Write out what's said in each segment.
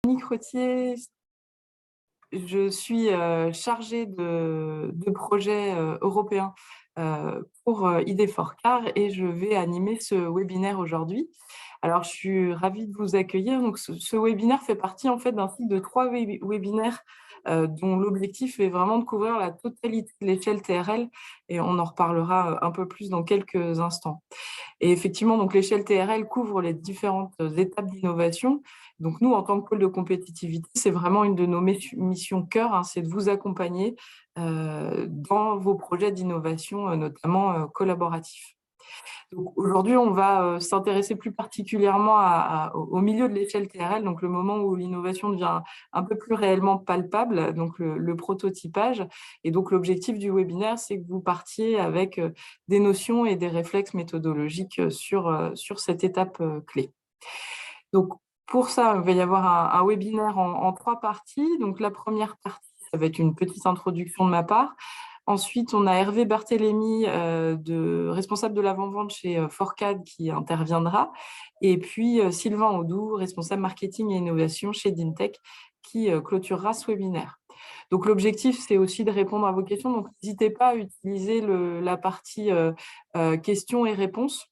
Véronique Rottier, je suis, chargée de projets, européens, pour, ID4CAR et je vais animer ce webinaire aujourd'hui. Alors je suis ravie de vous accueillir. Donc ce webinaire fait partie en fait d'un cycle de 3 webinaires, dont l'objectif est vraiment de couvrir la totalité de l'échelle TRL et on en reparlera, un peu plus dans quelques instants. Et effectivement, donc l'échelle TRL couvre les différentes étapes d'innovation. Donc nous, en tant que pôle de compétitivité, c'est vraiment une de nos missions cœur, hein, c'est de vous accompagner dans vos projets d'innovation, notamment collaboratifs. Donc aujourd'hui, on va s'intéresser plus particulièrement au milieu de l'échelle TRL, donc le moment où l'innovation devient un peu plus réellement palpable, donc le prototypage. Et donc l'objectif du webinaire, c'est que vous partiez avec des notions et des réflexes méthodologiques sur cette étape clé. Donc pour ça, il va y avoir un webinaire en 3 parties. Donc la première partie, ça va être une petite introduction de ma part. Ensuite, on a Hervé Barthélémy, responsable de l'avant-vente chez Forcad, qui interviendra. Et puis Sylvain Audoux, responsable marketing et innovation chez Dintech, qui clôturera ce webinaire. Donc l'objectif, c'est aussi de répondre à vos questions. Donc n'hésitez pas à utiliser la partie questions et réponses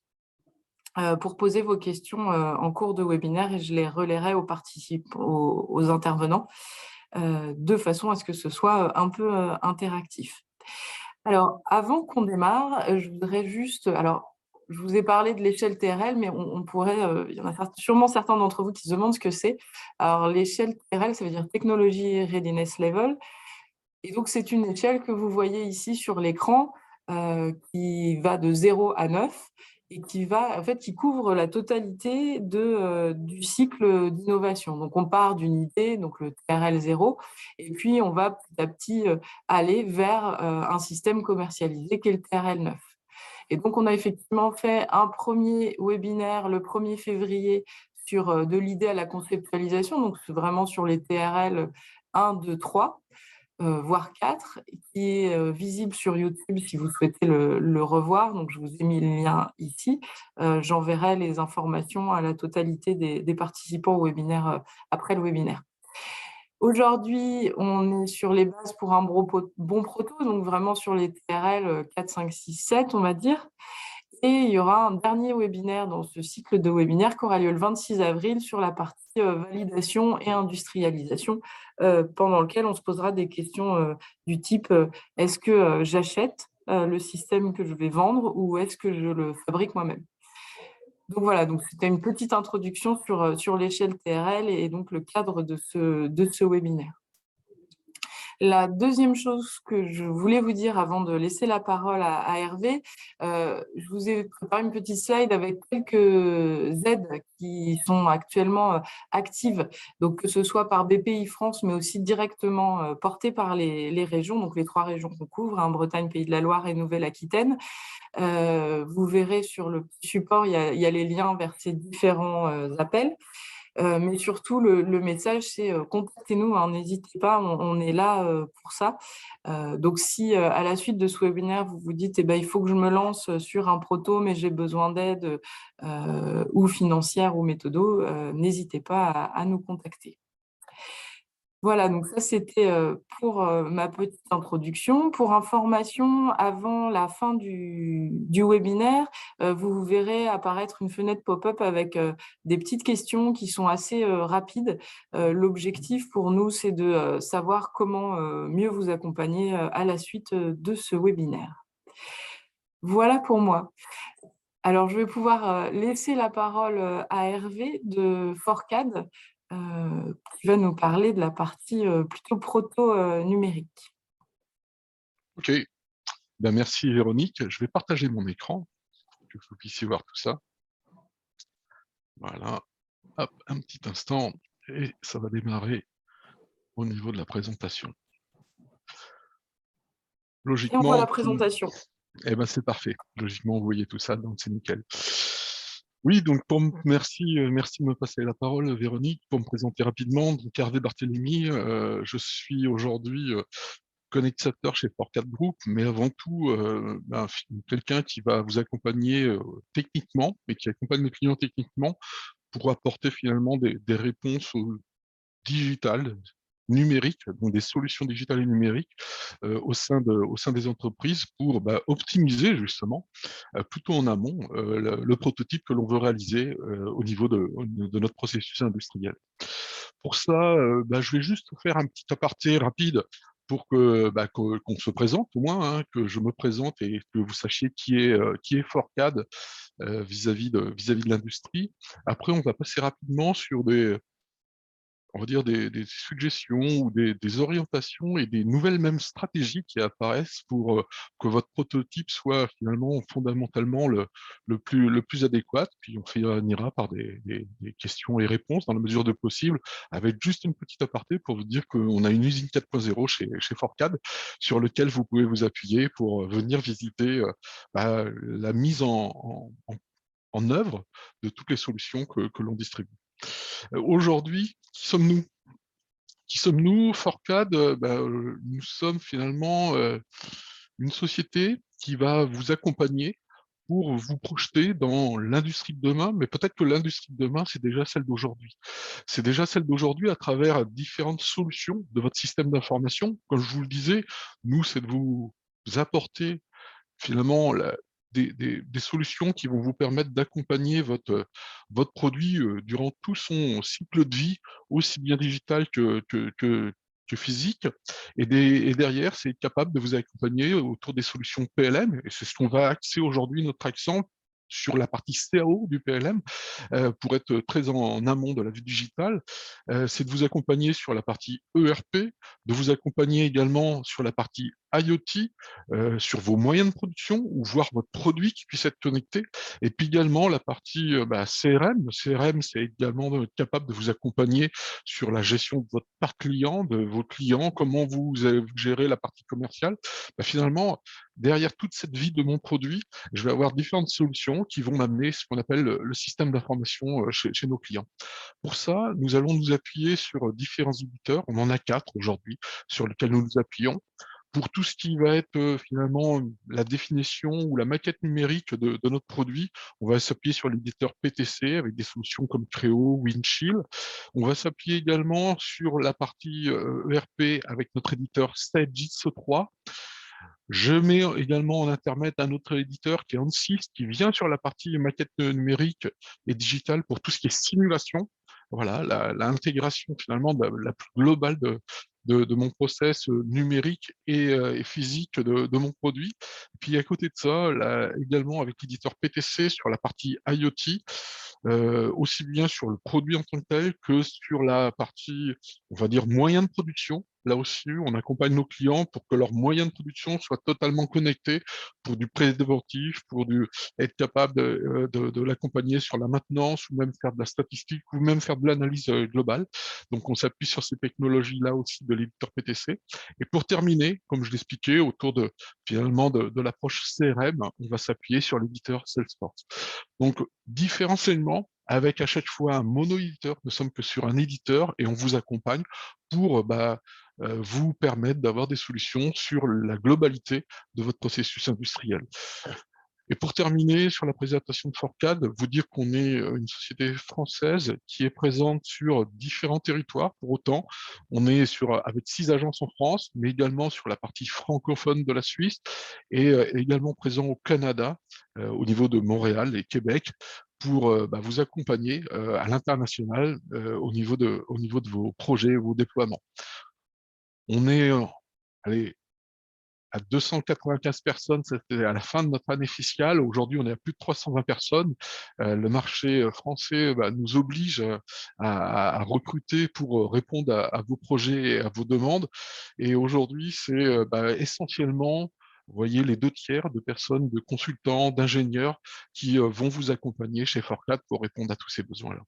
pour poser vos questions en cours de webinaire et je les relayerai aux participants, aux intervenants, de façon à ce que ce soit un peu interactif. Alors, avant qu'on démarre, je voudrais juste, alors, je vous ai parlé de l'échelle TRL, mais on pourrait, il y en a sûrement certains d'entre vous qui se demandent ce que c'est. Alors, l'échelle TRL, ça veut dire Technology Readiness Level. Et donc, c'est une échelle que vous voyez ici sur l'écran, qui va de 0 à 9 et qui couvre la totalité du cycle d'innovation. Donc, on part d'une idée, donc le TRL 0, et puis on va petit à petit aller vers un système commercialisé qui est le TRL 9. Et donc, on a effectivement fait un premier webinaire le 1er février sur de l'idée à la conceptualisation, donc c'est vraiment sur les TRL 1, 2, 3. Voire 4, qui est visible sur YouTube si vous souhaitez le revoir. Donc, je vous ai mis le lien ici. J'enverrai les informations à la totalité des participants au webinaire après le webinaire. Aujourd'hui, on est sur les bases pour un bon proto, donc vraiment sur les TRL 4, 5, 6, 7, on va dire. Et il y aura un dernier webinaire dans ce cycle de webinaires qui aura lieu le 26 avril sur la partie validation et industrialisation, pendant lequel on se posera des questions du type est-ce que j'achète le système que je vais vendre ou est-ce que je le fabrique moi-même? Donc voilà, donc c'était une petite introduction sur l'échelle TRL et donc le cadre de ce webinaire. La deuxième chose que je voulais vous dire avant de laisser la parole à Hervé, je vous ai préparé une petite slide avec quelques aides qui sont actuellement actives, donc que ce soit par BPI France, mais aussi directement portées par les régions, donc les 3 régions qu'on couvre, hein, Bretagne, Pays de la Loire et Nouvelle-Aquitaine. Vous verrez sur le petit support, il y a les liens vers ces différents appels. Mais surtout, le message, c'est contactez-nous, hein, n'hésitez pas, on est là pour ça. Donc, si à la suite de ce webinaire, vous vous dites, eh ben, il faut que je me lance sur un proto, mais j'ai besoin d'aide ou financière ou méthodo, n'hésitez pas à nous contacter. Voilà, donc ça, c'était pour ma petite introduction. Pour information, avant la fin du webinaire, vous verrez apparaître une fenêtre pop-up avec des petites questions qui sont assez rapides. L'objectif pour nous, c'est de savoir comment mieux vous accompagner à la suite de ce webinaire. Voilà pour moi. Alors, je vais pouvoir laisser la parole à Hervé de Forcad, qui va nous parler de la partie plutôt proto numérique. Ok, ben, merci Véronique. Je vais partager mon écran pour que vous puissiez voir tout ça. Voilà, hop, un petit instant et ça va démarrer au niveau de la présentation. Et on voit la Logiquement, présentation. eh ben, c'est parfait. Logiquement, vous voyez tout ça, donc c'est nickel. Oui, donc merci de me passer la parole, Véronique, pour me présenter rapidement. Donc Hervé Barthélémy, je suis aujourd'hui connectateur chez Forcad Group, mais avant tout, quelqu'un qui va vous accompagner techniquement, mais qui accompagne les clients techniquement pour apporter finalement des réponses aux digitales, numériques, donc des solutions digitales et numériques au sein des entreprises pour optimiser justement, plutôt en amont, le prototype que l'on veut réaliser au niveau de notre processus industriel. Pour ça, je vais juste faire un petit aparté rapide pour qu'on se présente au moins, hein, que je me présente et que vous sachiez qui est Fourcade vis-à-vis de l'industrie. Après, on va passer rapidement sur on va dire des suggestions ou des orientations et des nouvelles même stratégies qui apparaissent pour que votre prototype soit finalement fondamentalement le plus adéquat. Puis on finira par des questions et réponses dans la mesure de possible, avec juste une petite aparté pour vous dire qu'on a une usine 4.0 chez Fourcade sur lequel vous pouvez vous appuyer pour venir visiter la mise en œuvre de toutes les solutions que l'on distribue. Aujourd'hui, qui sommes-nous? Qui sommes-nous? Fourcade, nous sommes finalement une société qui va vous accompagner pour vous projeter dans l'industrie de demain, mais peut-être que l'industrie de demain, c'est déjà celle d'aujourd'hui. C'est déjà celle d'aujourd'hui à travers différentes solutions de votre système d'information. Comme je vous le disais, nous, c'est de vous apporter finalement des solutions qui vont vous permettre d'accompagner votre produit durant tout son cycle de vie, aussi bien digital que physique. Et derrière, c'est être capable de vous accompagner autour des solutions PLM. Et c'est ce qu'on va axer aujourd'hui, notre accent sur la partie CAO du PLM, pour être très en amont de la vie digitale. C'est de vous accompagner sur la partie ERP, de vous accompagner également sur la partie IoT, sur vos moyens de production, ou voir votre produit qui puisse être connecté. Et puis également la partie CRM. Le CRM, c'est également être capable de vous accompagner sur la gestion de votre parc client, de vos clients, comment vous gérez la partie commerciale. Finalement, derrière toute cette vie de mon produit, je vais avoir différentes solutions qui vont m'amener ce qu'on appelle le système d'information chez nos clients. Pour ça, nous allons nous appuyer sur différents éditeurs. On en a 4 aujourd'hui sur lesquels nous nous appuyons. Pour tout ce qui va être finalement la définition ou la maquette numérique de notre produit, on va s'appuyer sur l'éditeur PTC avec des solutions comme Creo, Windchill. On va s'appuyer également sur la partie ERP avec notre éditeur Stagis 3. Je mets également en internet un autre éditeur qui est Ansys, qui vient sur la partie maquette numérique et digitale pour tout ce qui est simulation. Voilà, l'intégration finalement la plus globale de mon process numérique et physique de mon produit. Puis à côté de ça, également avec l'éditeur PTC sur la partie IoT, aussi bien sur le produit en tant que tel que sur la partie, on va dire, moyen de production. Là aussi, on accompagne nos clients pour que leurs moyens de production soient totalement connectés pour du préventif, être capable de l'accompagner sur la maintenance ou même faire de la statistique ou même faire de l'analyse globale. Donc, on s'appuie sur ces technologies-là aussi de l'éditeur PTC. Et pour terminer, comme je l'expliquais, autour finalement de l'approche CRM, on va s'appuyer sur l'éditeur Salesforce. Donc, différents segments avec à chaque fois un mono-éditeur. Nous sommes que sur un éditeur et on vous accompagne pour vous permettre d'avoir des solutions sur la globalité de votre processus industriel. Et pour terminer sur la présentation de Fourcade, vous dire qu'on est une société française qui est présente sur différents territoires. Pour autant, on est avec 6 agences en France, mais également sur la partie francophone de la Suisse et également présent au Canada, au niveau de Montréal et Québec, pour vous accompagner à l'international au niveau de vos projets, vos déploiements. On est allez, à 295 personnes, c'était à la fin de notre année fiscale. Aujourd'hui, on est à plus de 320 personnes. Le marché français nous oblige à recruter pour répondre à vos projets et à vos demandes. Et aujourd'hui, c'est essentiellement, vous voyez, les 2 tiers de personnes, de consultants, d'ingénieurs qui vont vous accompagner chez Fourcade pour répondre à tous ces besoins-là.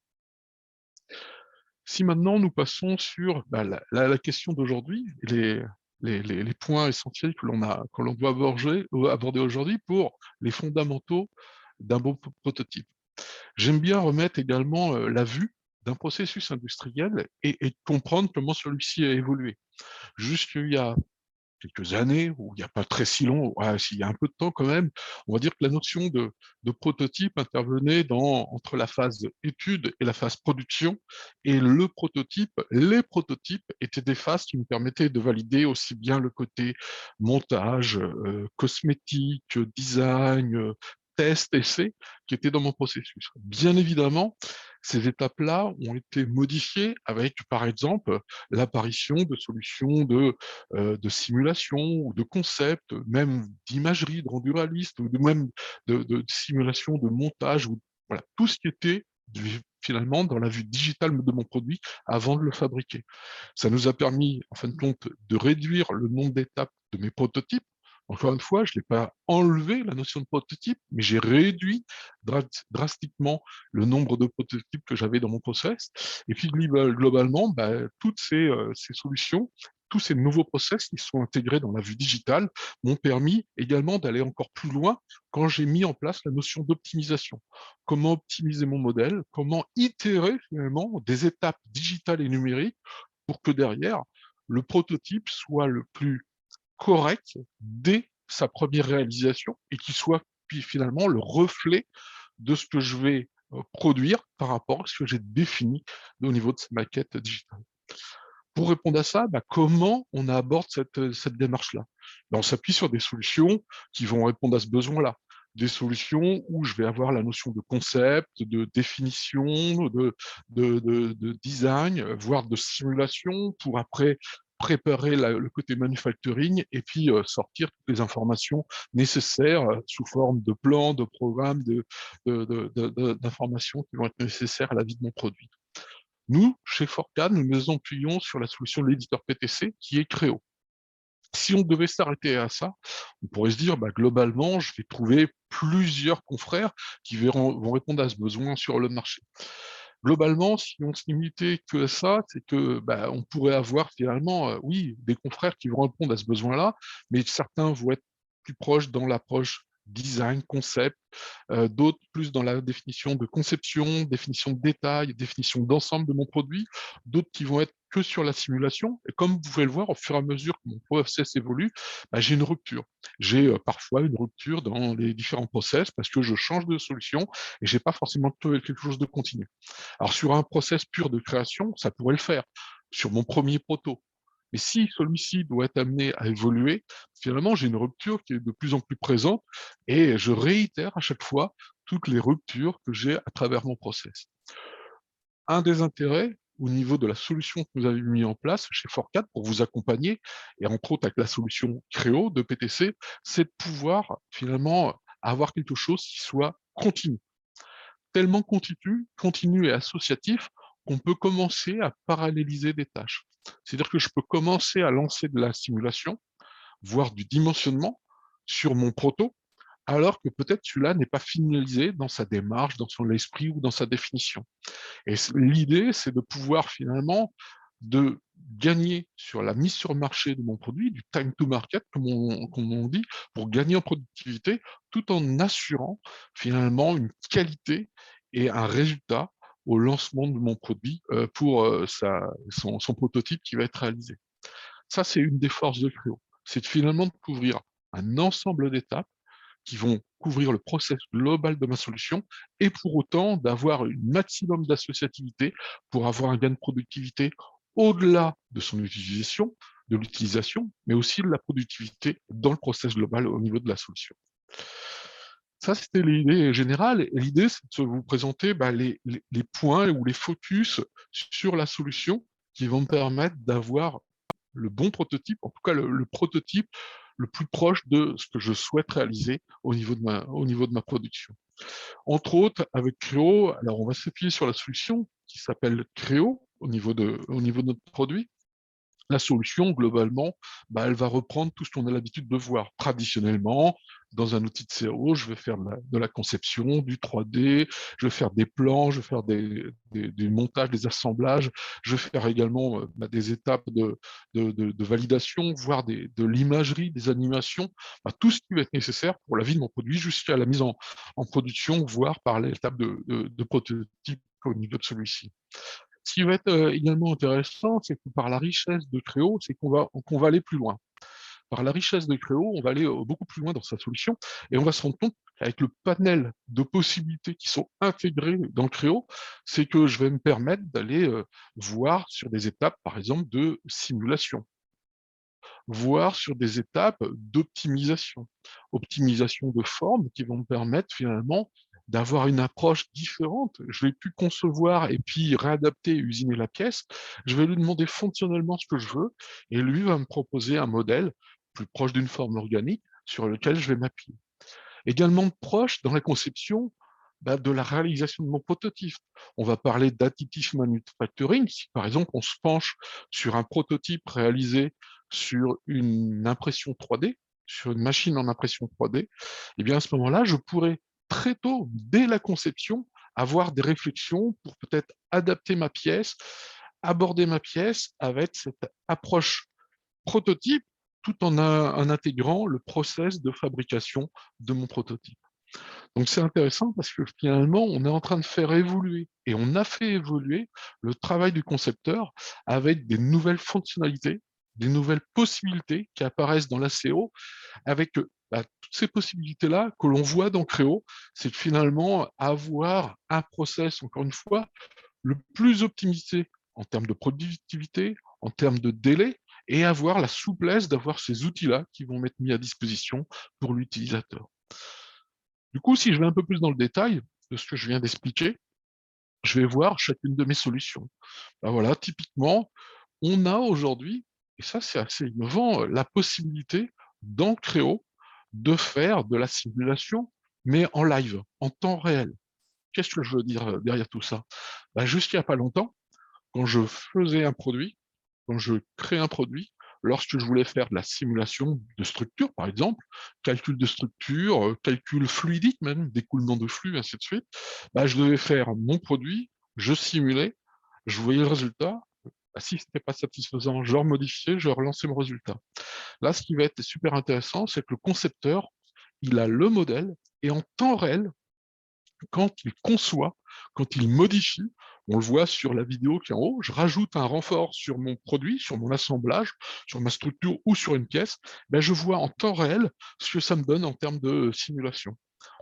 Si maintenant nous passons sur la question d'aujourd'hui, les points essentiels que l'on doit aborder aujourd'hui pour les fondamentaux d'un bon prototype. J'aime bien remettre également la vue d'un processus industriel et comprendre comment celui-ci a évolué. Jusqu'il y a quelques années, ou il n'y a pas très si long, ouais, s'il y a un peu de temps quand même, on va dire que la notion de prototype intervenait entre la phase étude et la phase production, et les prototypes étaient des phases qui nous permettaient de valider aussi bien le côté montage, cosmétique, design, test, essai, qui était dans mon processus. Bien évidemment, ces étapes-là ont été modifiées avec, par exemple, l'apparition de solutions de simulation ou de concepts, même d'imagerie, de rendu réaliste, ou même de simulation de montage, ou voilà, tout ce qui était finalement dans la vue digitale de mon produit avant de le fabriquer. Ça nous a permis, en fin de compte, de réduire le nombre d'étapes de mes prototypes. Encore une fois, je n'ai pas enlevé la notion de prototype, mais j'ai réduit drastiquement le nombre de prototypes que j'avais dans mon process. Et puis globalement, bah, toutes ces solutions, tous ces nouveaux process qui sont intégrés dans la vue digitale m'ont permis également d'aller encore plus loin quand j'ai mis en place la notion d'optimisation. Comment optimiser mon modèle, comment itérer finalement des étapes digitales et numériques pour que derrière, le prototype soit le plus correct dès sa première réalisation et qu'il soit puis finalement le reflet de ce que je vais produire par rapport à ce que j'ai défini au niveau de cette maquette digitale. Pour répondre à ça, bah, comment on aborde cette démarche-là? Ben, on s'appuie sur des solutions qui vont répondre à ce besoin-là. Des solutions où je vais avoir la notion de concept, de définition, de design, voire de simulation, pour après préparer le côté manufacturing et puis sortir toutes les informations nécessaires sous forme de plans, de programmes, d'informations qui vont être nécessaires à la vie de mon produit. Nous, chez Forcan, nous nous appuyons sur la solution de l'éditeur PTC qui est Créo. Si on devait s'arrêter à ça, on pourrait se dire, bah, globalement, je vais trouver plusieurs confrères qui vont répondre à ce besoin sur le marché. Globalement, si on se limitait que à ça, c'est que bah, on pourrait avoir finalement, oui, des confrères qui vont répondre à ce besoin-là, mais certains vont être plus proches dans l'approche design, concept, d'autres plus dans la définition de conception, définition de détail, définition d'ensemble de mon produit, d'autres qui vont être que sur la simulation. Et comme vous pouvez le voir, au fur et à mesure que mon process évolue, bah, j'ai une rupture. J'ai parfois une rupture dans les différents process parce que je change de solution et j'ai pas forcément quelque chose de continu. Alors sur un process pur de création, ça pourrait le faire. Sur mon premier proto, mais si celui-ci doit être amené à évoluer, finalement, j'ai une rupture qui est de plus en plus présente et je réitère à chaque fois toutes les ruptures que j'ai à travers mon process. Un des intérêts au niveau de la solution que vous avez mis en place chez Forcat pour vous accompagner, et entre autres avec la solution Créo de PTC, c'est de pouvoir finalement avoir quelque chose qui soit continu. Tellement continu et associatif qu'on peut commencer à paralléliser des tâches. C'est-à-dire que je peux commencer à lancer de la simulation, voire du dimensionnement sur mon proto, alors que peut-être celui-là n'est pas finalisé dans sa démarche, dans son esprit ou dans sa définition. Et l'idée, c'est de pouvoir finalement de gagner sur la mise sur le marché de mon produit, du time to market, comme on dit, pour gagner en productivité, tout en assurant finalement une qualité et un résultat au lancement de mon produit pour son prototype qui va être réalisé. Ça, c'est une des forces de Créo. C'est finalement de couvrir un ensemble d'étapes qui vont couvrir le process global de ma solution et pour autant d'avoir un maximum d'associativité pour avoir un gain de productivité au-delà de son utilisation, de l'utilisation, mais aussi de la productivité dans le process global au niveau de la solution. Ça, c'était l'idée générale. Et l'idée, c'est de vous présenter bah, les points ou les focus sur la solution qui vont me permettre d'avoir le bon prototype, en tout cas le prototype le plus proche de ce que je souhaite réaliser au niveau de ma production. Entre autres, avec Créo, alors on va s'appuyer sur la solution qui s'appelle Créo au niveau de notre produit. La solution, globalement, bah, elle va reprendre tout ce qu'on a l'habitude de voir. Traditionnellement, dans un outil de CO, je vais faire de la conception, du 3D, je vais faire des plans, je vais faire des montages, des assemblages, je vais faire également bah, des étapes de validation, voire de l'imagerie, des animations, bah, tout ce qui va être nécessaire pour la vie de mon produit jusqu'à la mise en production, voire par l'étape de prototype au niveau de celui-ci. Ce qui va être également intéressant, c'est que par la richesse de Créo, c'est qu'on va aller plus loin. par la richesse de Créo, on va aller beaucoup plus loin dans sa solution et on va se rendre compte qu'avec le panel de possibilités qui sont intégrées dans Créo, c'est que je vais me permettre d'aller voir sur des étapes, par exemple, de simulation, voire sur des étapes d'optimisation. Optimisation de forme qui vont me permettre finalement d'avoir une approche différente. Je vais plus concevoir et puis réadapter et usiner la pièce. Je vais lui demander fonctionnellement ce que je veux et lui va me proposer un modèle plus proche d'une forme organique sur lequel je vais m'appuyer. Également proche dans la conception de la réalisation de mon prototype. On va parler d'additive manufacturing. Si par exemple on se penche sur un prototype réalisé sur une impression 3D, sur une machine en impression 3D, eh bien à ce moment-là, je pourrais très tôt, dès la conception, avoir des réflexions pour peut-être adapter ma pièce, aborder ma pièce avec cette approche prototype tout en intégrant le process de fabrication de mon prototype. Donc c'est intéressant parce que finalement, on est en train de faire évoluer, et on a fait évoluer le travail du concepteur avec des nouvelles fonctionnalités, des nouvelles possibilités qui apparaissent dans la CO, avec toutes ces possibilités-là que l'on voit dans Créo, c'est finalement avoir un process, encore une fois, le plus optimisé en termes de productivité, en termes de délai, et avoir la souplesse d'avoir ces outils-là qui vont m'être mis à disposition pour l'utilisateur. Du coup, si je vais un peu plus dans le détail de ce que je viens d'expliquer, je vais voir chacune de mes solutions. Ben voilà, typiquement, on a aujourd'hui, et ça c'est assez innovant, la possibilité dans Créo de faire de la simulation, mais en live, en temps réel. Qu'est-ce que je veux dire derrière tout ça? Ben, jusqu'il n'y a pas longtemps, quand je faisais un produit, quand je crée un produit, lorsque je voulais faire de la simulation de structure, par exemple, calcul de structure, calcul fluidique même, d'écoulement de flux, ainsi de suite, bah, je devais faire mon produit, je simulais, je voyais le résultat. Bah, si ce n'était pas satisfaisant, je remodifiais, je relançais mon résultat. Là, ce qui va être super intéressant, c'est que le concepteur, il a le modèle et en temps réel, quand il conçoit, quand il modifie, on le voit sur la vidéo qui est en haut, je rajoute un renfort sur mon produit, sur mon assemblage, sur ma structure ou sur une pièce, ben je vois en temps réel ce que ça me donne en termes de simulation.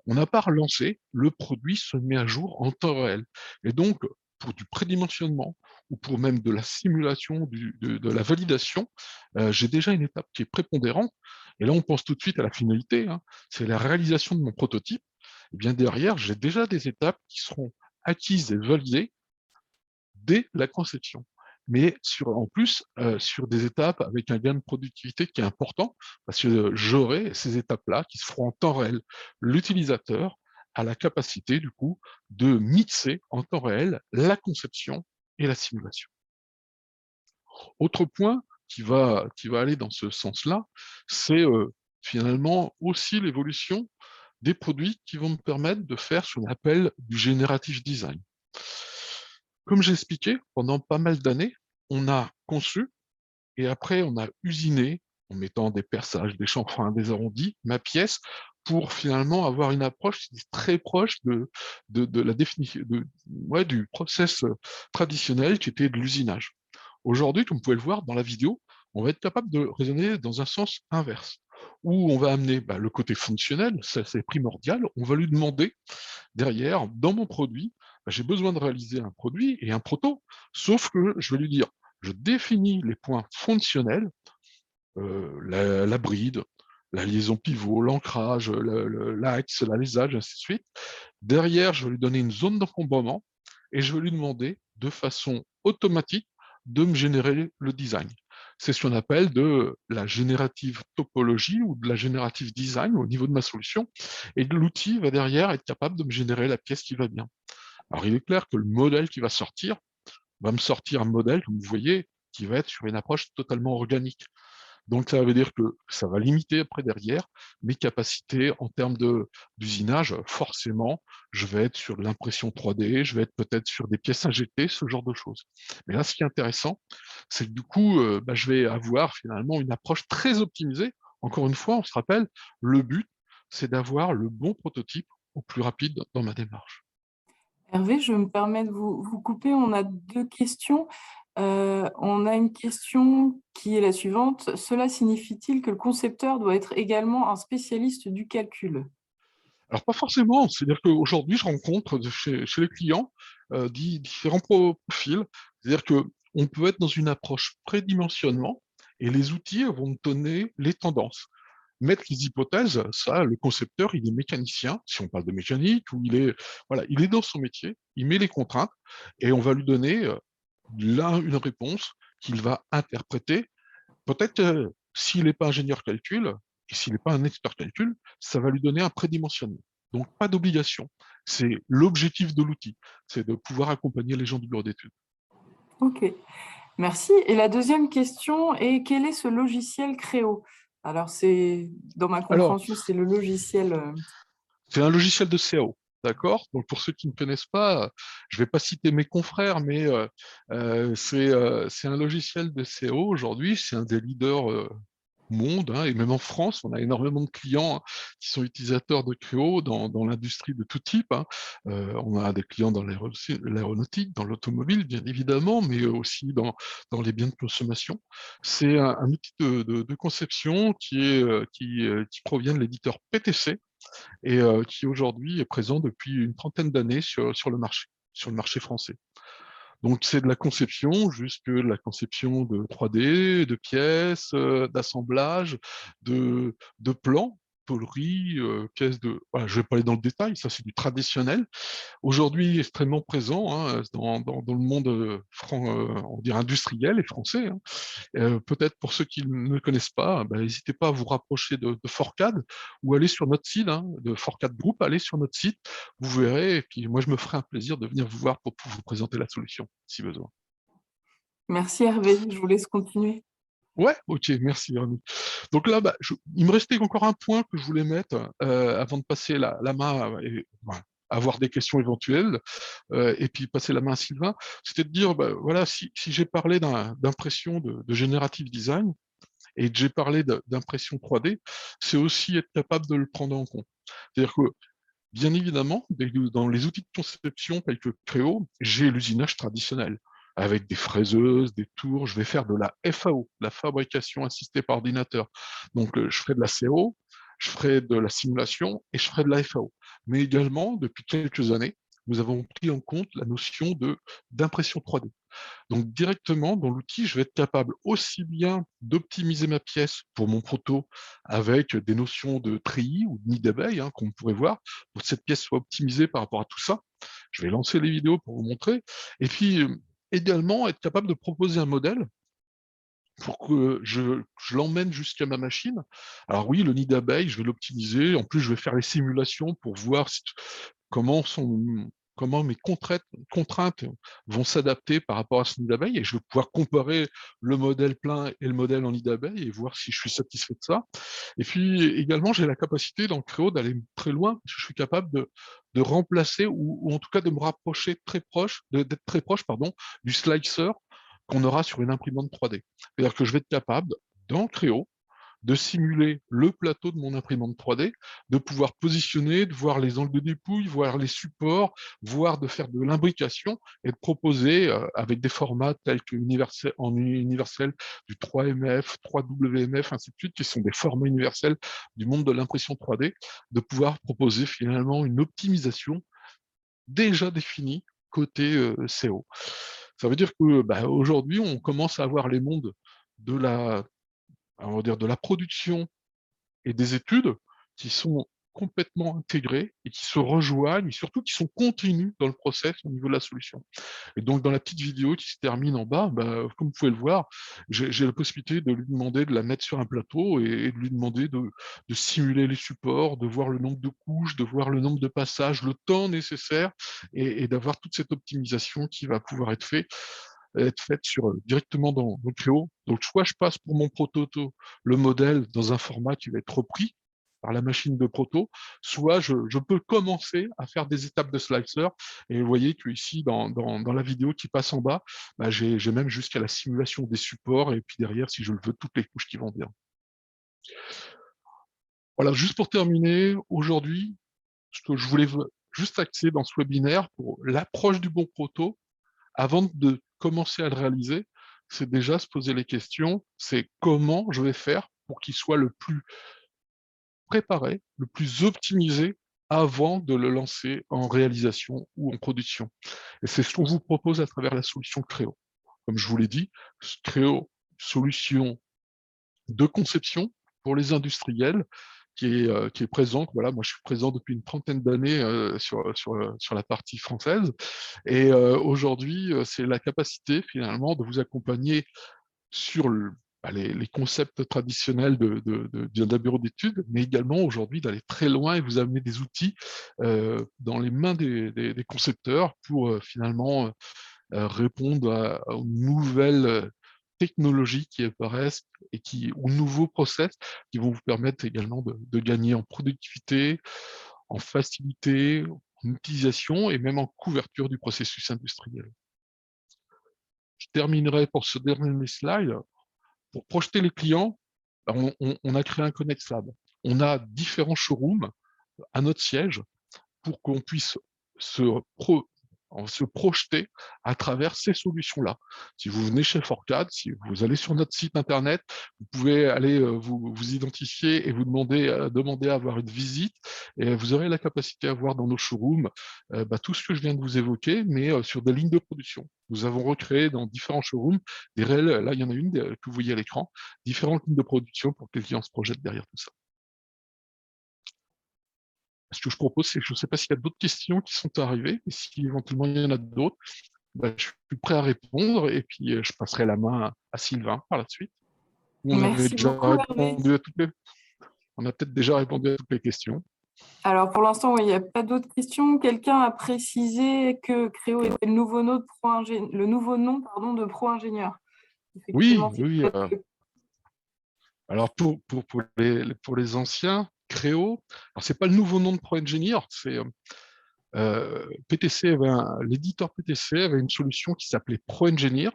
On n'a pas relancé, le produit se met à jour en temps réel. Et donc, pour du prédimensionnement ou pour même de la simulation, de la validation, j'ai déjà une étape qui est prépondérante. Et là, on pense tout de suite à la finalité, hein, c'est la réalisation de mon prototype. Et bien derrière, j'ai déjà des étapes qui seront acquises et validées dès la conception. Mais en plus, sur des étapes avec un gain de productivité qui est important, parce que j'aurai ces étapes-là qui se feront en temps réel. L'utilisateur a la capacité, du coup, de mixer en temps réel la conception et la simulation. Autre point qui va aller dans ce sens-là, c'est finalement aussi l'évolution des produits qui vont me permettre de faire ce qu'on appelle du generative design. Comme j'ai expliqué, pendant pas mal d'années, on a conçu et après on a usiné en mettant des perçages, des chanfreins, des arrondis, ma pièce pour finalement avoir une approche qui est très proche de la définition du process traditionnel qui était de l'usinage. Aujourd'hui, comme vous pouvez le voir dans la vidéo, on va être capable de raisonner dans un sens inverse, où on va amener le côté fonctionnel, ça c'est primordial, on va lui demander derrière, dans mon produit, j'ai besoin de réaliser un produit et un proto, sauf que je vais lui dire, je définis les points fonctionnels, la bride, la liaison pivot, l'ancrage, l'axe, l'alésage, ainsi de suite. Derrière, je vais lui donner une zone d'encombrement et je vais lui demander de façon automatique de me générer le design. C'est ce qu'on appelle de la générative topologie ou de la générative design au niveau de ma solution. Et l'outil va derrière être capable de me générer la pièce qui va bien. Alors, il est clair que le modèle qui va me sortir un modèle, comme vous voyez, qui va être sur une approche totalement organique. Donc, ça veut dire que ça va limiter après derrière mes capacités en termes d'usinage. Forcément, je vais être sur de l'impression 3D, je vais être peut-être sur des pièces injectées, ce genre de choses. Mais là, ce qui est intéressant, c'est que du coup, je vais avoir finalement une approche très optimisée. Encore une fois, on se rappelle, le but, c'est d'avoir le bon prototype au plus rapide dans ma démarche. Hervé, je me permets de vous couper. On a deux questions. On a une question qui est la suivante. Cela signifie-t-il que le concepteur doit être également un spécialiste du calcul? Alors, pas forcément. C'est-à-dire qu'aujourd'hui, je rencontre chez les clients différents profils. C'est-à-dire qu'on peut être dans une approche prédimensionnement et les outils vont me donner les tendances. Mettre les hypothèses, ça, le concepteur, il est mécanicien, si on parle de mécanique, ou voilà, il est dans son métier, il met les contraintes et on va lui donner là une réponse qu'il va interpréter. Peut-être s'il n'est pas ingénieur calcul et s'il n'est pas un expert calcul, ça va lui donner un prédimensionnement. Donc, pas d'obligation. C'est l'objectif de l'outil, c'est de pouvoir accompagner les gens du bureau d'études. Ok, merci. Et la deuxième question est, quel est ce logiciel Créo? Alors, dans ma Alors, compréhension, c'est le logiciel. c'est un logiciel de CAO. D'accord? Donc, pour ceux qui ne connaissent pas, je ne vais pas citer mes confrères, mais c'est un logiciel de CAO aujourd'hui. C'est un des leaders monde, hein, et même en France, on a énormément de clients qui sont utilisateurs de Créo dans l'industrie de tout type, hein. On a des clients dans l'aéronautique, dans l'automobile, bien évidemment, mais aussi dans les biens de consommation. C'est un outil de conception qui provient de l'éditeur PTC et qui aujourd'hui est présent depuis une trentaine d'années sur le marché français. Donc, c'est de la conception, jusque de la conception de 3D, de pièces, d'assemblage, de plans, tôleries, pièces de... Voilà, je ne vais pas aller dans le détail, ça c'est du traditionnel. Aujourd'hui, extrêmement présent hein, dans le monde on dirait industriel et français, hein. Peut-être pour ceux qui ne le connaissent pas, ben, n'hésitez pas à vous rapprocher de Forcad ou aller sur notre site, hein, de Forcad Group, allez sur notre site, vous verrez, et puis moi je me ferai un plaisir de venir vous voir pour vous présenter la solution, si besoin. Merci Hervé, je vous laisse continuer. Ouais, ok, merci Véronique. Donc là, bah, il me restait encore un point que je voulais mettre avant de passer la main et voilà, avoir des questions éventuelles et puis passer la main à Sylvain. C'était de dire, bah, voilà, si j'ai parlé d'impression de générative design et que j'ai parlé d'impression 3D, c'est aussi être capable de le prendre en compte. C'est-à-dire que bien évidemment, dans les outils de conception tels que Créo, j'ai l'usinage traditionnel, avec des fraiseuses, des tours. Je vais faire de la FAO, la fabrication assistée par ordinateur. Donc, je ferai de la CO, je ferai de la simulation et je ferai de la FAO. Mais également, depuis quelques années, nous avons pris en compte la notion d'impression 3D. Donc directement dans l'outil, je vais être capable aussi bien d'optimiser ma pièce pour mon proto avec des notions de treillis ou de nid d'abeille, hein, qu'on pourrait voir, pour que cette pièce soit optimisée par rapport à tout ça. Je vais lancer les vidéos pour vous montrer. Et puis également être capable de proposer un modèle pour que je l'emmène jusqu'à ma machine. Alors oui, le nid d'abeille, je vais l'optimiser. En plus, je vais faire les simulations pour voir comment comment mes contraintes vont s'adapter par rapport à ce nid d'abeille et je vais pouvoir comparer le modèle plein et le modèle en nid d'abeille et voir si je suis satisfait de ça. Et puis également, j'ai la capacité dans Creo d'aller très loin parce que je suis capable de remplacer ou en tout cas de me rapprocher très proche, d'être très proche, pardon, du slicer qu'on aura sur une imprimante 3D. C'est-à-dire que je vais être capable, dans Creo, de simuler le plateau de mon imprimante 3D, de pouvoir positionner, de voir les angles de dépouille, voir les supports, voir de faire de l'imbrication et de proposer avec des formats tels que universel du 3MF, 3WMF, ainsi de suite, qui sont des formats universels du monde de l'impression 3D, de pouvoir proposer finalement une optimisation déjà définie côté CO. Ça veut dire que bah, aujourd'hui, on commence à avoir les mondes de on va dire, de la production et des études qui sont complètement intégrées et qui se rejoignent et surtout qui sont continues dans le process au niveau de la solution. Et donc, dans la petite vidéo qui se termine en bas, bah, comme vous pouvez le voir, j'ai la possibilité de lui demander de la mettre sur un plateau et de lui demander de simuler les supports, de voir le nombre de couches, de voir le nombre de passages, le temps nécessaire et d'avoir toute cette optimisation qui va pouvoir être faite directement dans Creo. Donc, soit je passe pour mon prototype le modèle dans un format qui va être repris par la machine de proto, soit je peux commencer à faire des étapes de slicer. Et vous voyez que ici, dans la vidéo qui passe en bas, bah, j'ai même jusqu'à la simulation des supports, et puis derrière, si je le veux, toutes les couches qui vont bien. Voilà, juste pour terminer, aujourd'hui, ce que je voulais juste axer dans ce webinaire pour l'approche du bon proto, avant commencer à le réaliser, c'est déjà se poser les questions, c'est comment je vais faire pour qu'il soit le plus préparé, le plus optimisé avant de le lancer en réalisation ou en production. Et c'est ce qu'on vous propose à travers la solution Créo. Comme je vous l'ai dit, Créo, solution de conception pour les industriels qui est présente. Voilà, moi je suis présent depuis une trentaine d'années sur la partie française. Et aujourd'hui, c'est la capacité finalement de vous accompagner sur les concepts traditionnels d'un bureau d'études, mais également aujourd'hui d'aller très loin et vous amener des outils dans les mains des concepteurs pour finalement répondre aux nouvelles technologies qui apparaissent et aux nouveaux process qui vont vous permettre également de gagner en productivité, en facilité, en utilisation et même en couverture du processus industriel. Je terminerai pour ce dernier slide. Pour projeter les clients, on a créé un Connect Lab. On a différents showrooms à notre siège pour qu'on puisse se, pro- se projeter à travers ces solutions-là. Si vous venez chez Forcad, si vous allez sur notre site internet, vous pouvez aller vous identifier et vous demander à avoir une visite, et vous aurez la capacité à voir dans nos showrooms tout ce que je viens de vous évoquer, mais sur des lignes de production. Nous avons recréé dans différents showrooms des réels, là il y en a une que vous voyez à l'écran, différentes lignes de production pour que les clients se projettent derrière tout ça. Ce que je propose, c'est que je ne sais pas s'il y a d'autres questions qui sont arrivées, et si éventuellement il y en a d'autres, je suis prêt à répondre, et puis je passerai la main à Sylvain par la suite. On avait Merci déjà beaucoup, Hervé. répondu on a peut-être déjà répondu à toutes les questions. Alors, pour l'instant, oui, il n'y a pas d'autres questions. Quelqu'un a précisé que Créo était le nouveau nom de de pro-ingénieur. Oui, Effectivement, c'est oui. peut-être Alors pour les anciens, Créo, alors c'est pas le nouveau nom de ProEngineer, c'est PTC l'éditeur PTC avait une solution qui s'appelait ProEngineer.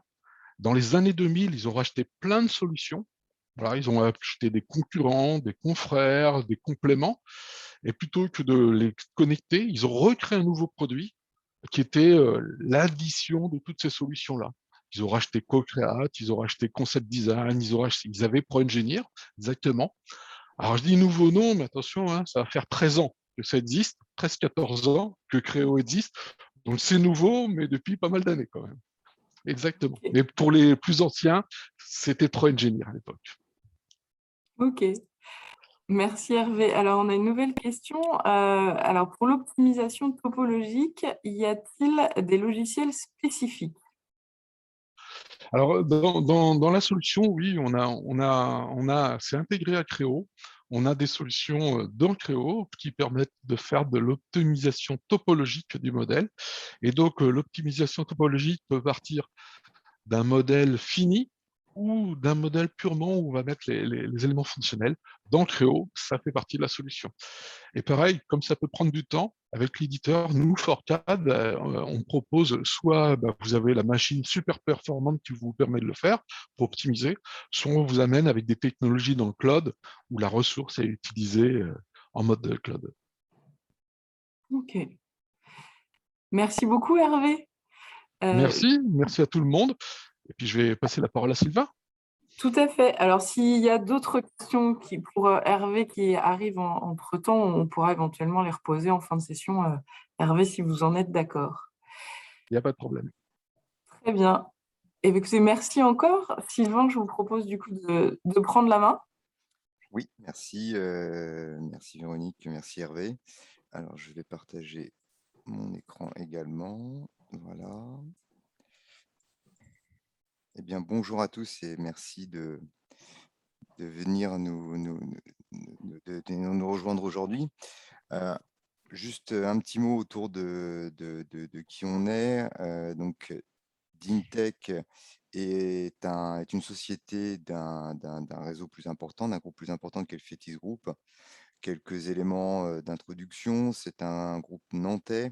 Dans les années 2000, ils ont racheté plein de solutions. Voilà, ils ont acheté des concurrents, des confrères, des compléments, et plutôt que de les connecter, ils ont recréé un nouveau produit qui était l'addition de toutes ces solutions-là. Ils ont racheté CoCreate, ils ont racheté Concept Design, ils avaient ProEngineer, exactement. Alors je dis nouveau nom, mais attention, hein, ça va faire 13 ans que ça existe, 13-14 ans que Créo existe. Donc c'est nouveau, mais depuis pas mal d'années quand même. Exactement. OK. Mais pour les plus anciens, c'était ProEngineer à l'époque. OK. Merci Hervé. Alors, on a une nouvelle question. Alors, pour l'optimisation topologique, y a-t-il des logiciels spécifiques? Alors, dans la solution, oui, c'est intégré à Créo. On a des solutions dans Créo qui permettent de faire de l'optimisation topologique du modèle. Et donc, l'optimisation topologique peut partir d'un modèle fini ou d'un modèle purement où on va mettre les éléments fonctionnels. Dans Créo, ça fait partie de la solution. Et pareil, comme ça peut prendre du temps, avec l'éditeur, nous, Forcad, on propose soit vous avez la machine super performante qui vous permet de le faire pour optimiser, soit on vous amène avec des technologies dans le cloud où la ressource est utilisée en mode cloud. OK. Merci beaucoup Hervé. Euh, Merci à tout le monde. Et puis je vais passer la parole à Sylvain. Tout à fait. Alors, s'il y a d'autres questions pour Hervé qui arrivent entre-temps, on pourra éventuellement les reposer en fin de session. Hervé, si vous en êtes d'accord. Il n'y a pas de problème. Très bien. Et bien, écoutez, merci encore. Sylvain, je vous propose du coup de prendre la main. Oui, merci, merci Véronique, merci Hervé. Alors, je vais partager mon écran également. Voilà. Eh bien, bonjour à tous et merci de venir nous rejoindre aujourd'hui. Juste un petit mot autour de qui on est. Donc, Dintech est une société d'un réseau plus important, d'un groupe plus important qu'est le Fétis Group. Quelques éléments d'introduction. C'est un groupe nantais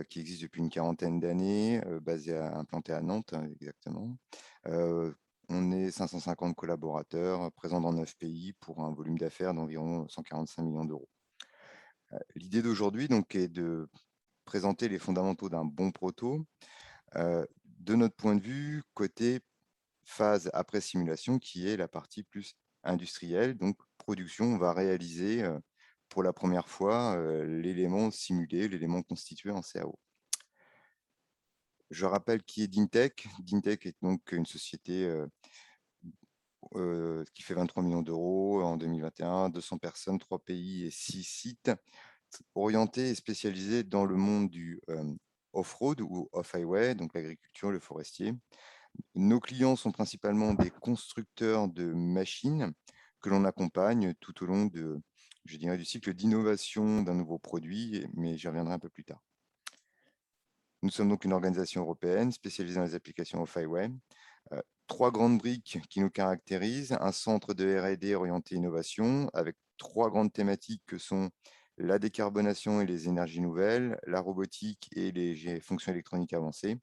qui existe depuis une quarantaine d'années, implanté à Nantes, exactement. On est 550 collaborateurs, présents dans 9 pays pour un volume d'affaires d'environ 145 millions d'euros. L'idée d'aujourd'hui donc est de présenter les fondamentaux d'un bon proto, de notre point de vue, côté phase après simulation, qui est la partie plus industrielle. Donc, production, on va réaliser pour la première fois l'élément simulé, l'élément constitué en CAO. Je rappelle qui est Dintech. Dintech est donc une société qui fait 23 millions d'euros en 2021, 200 personnes, 3 pays et 6 sites, orientée et spécialisée dans le monde du off-road ou off-highway, donc l'agriculture, le forestier. Nos clients sont principalement des constructeurs de machines que l'on accompagne tout au long je dirais, du cycle d'innovation d'un nouveau produit, mais j'y reviendrai un peu plus tard. Nous sommes donc une organisation européenne spécialisée dans les applications off-highway. 3 grandes briques qui nous caractérisent, un centre de R&D orienté innovation avec 3 grandes thématiques que sont la décarbonation et les énergies nouvelles, la robotique et les fonctions électroniques avancées,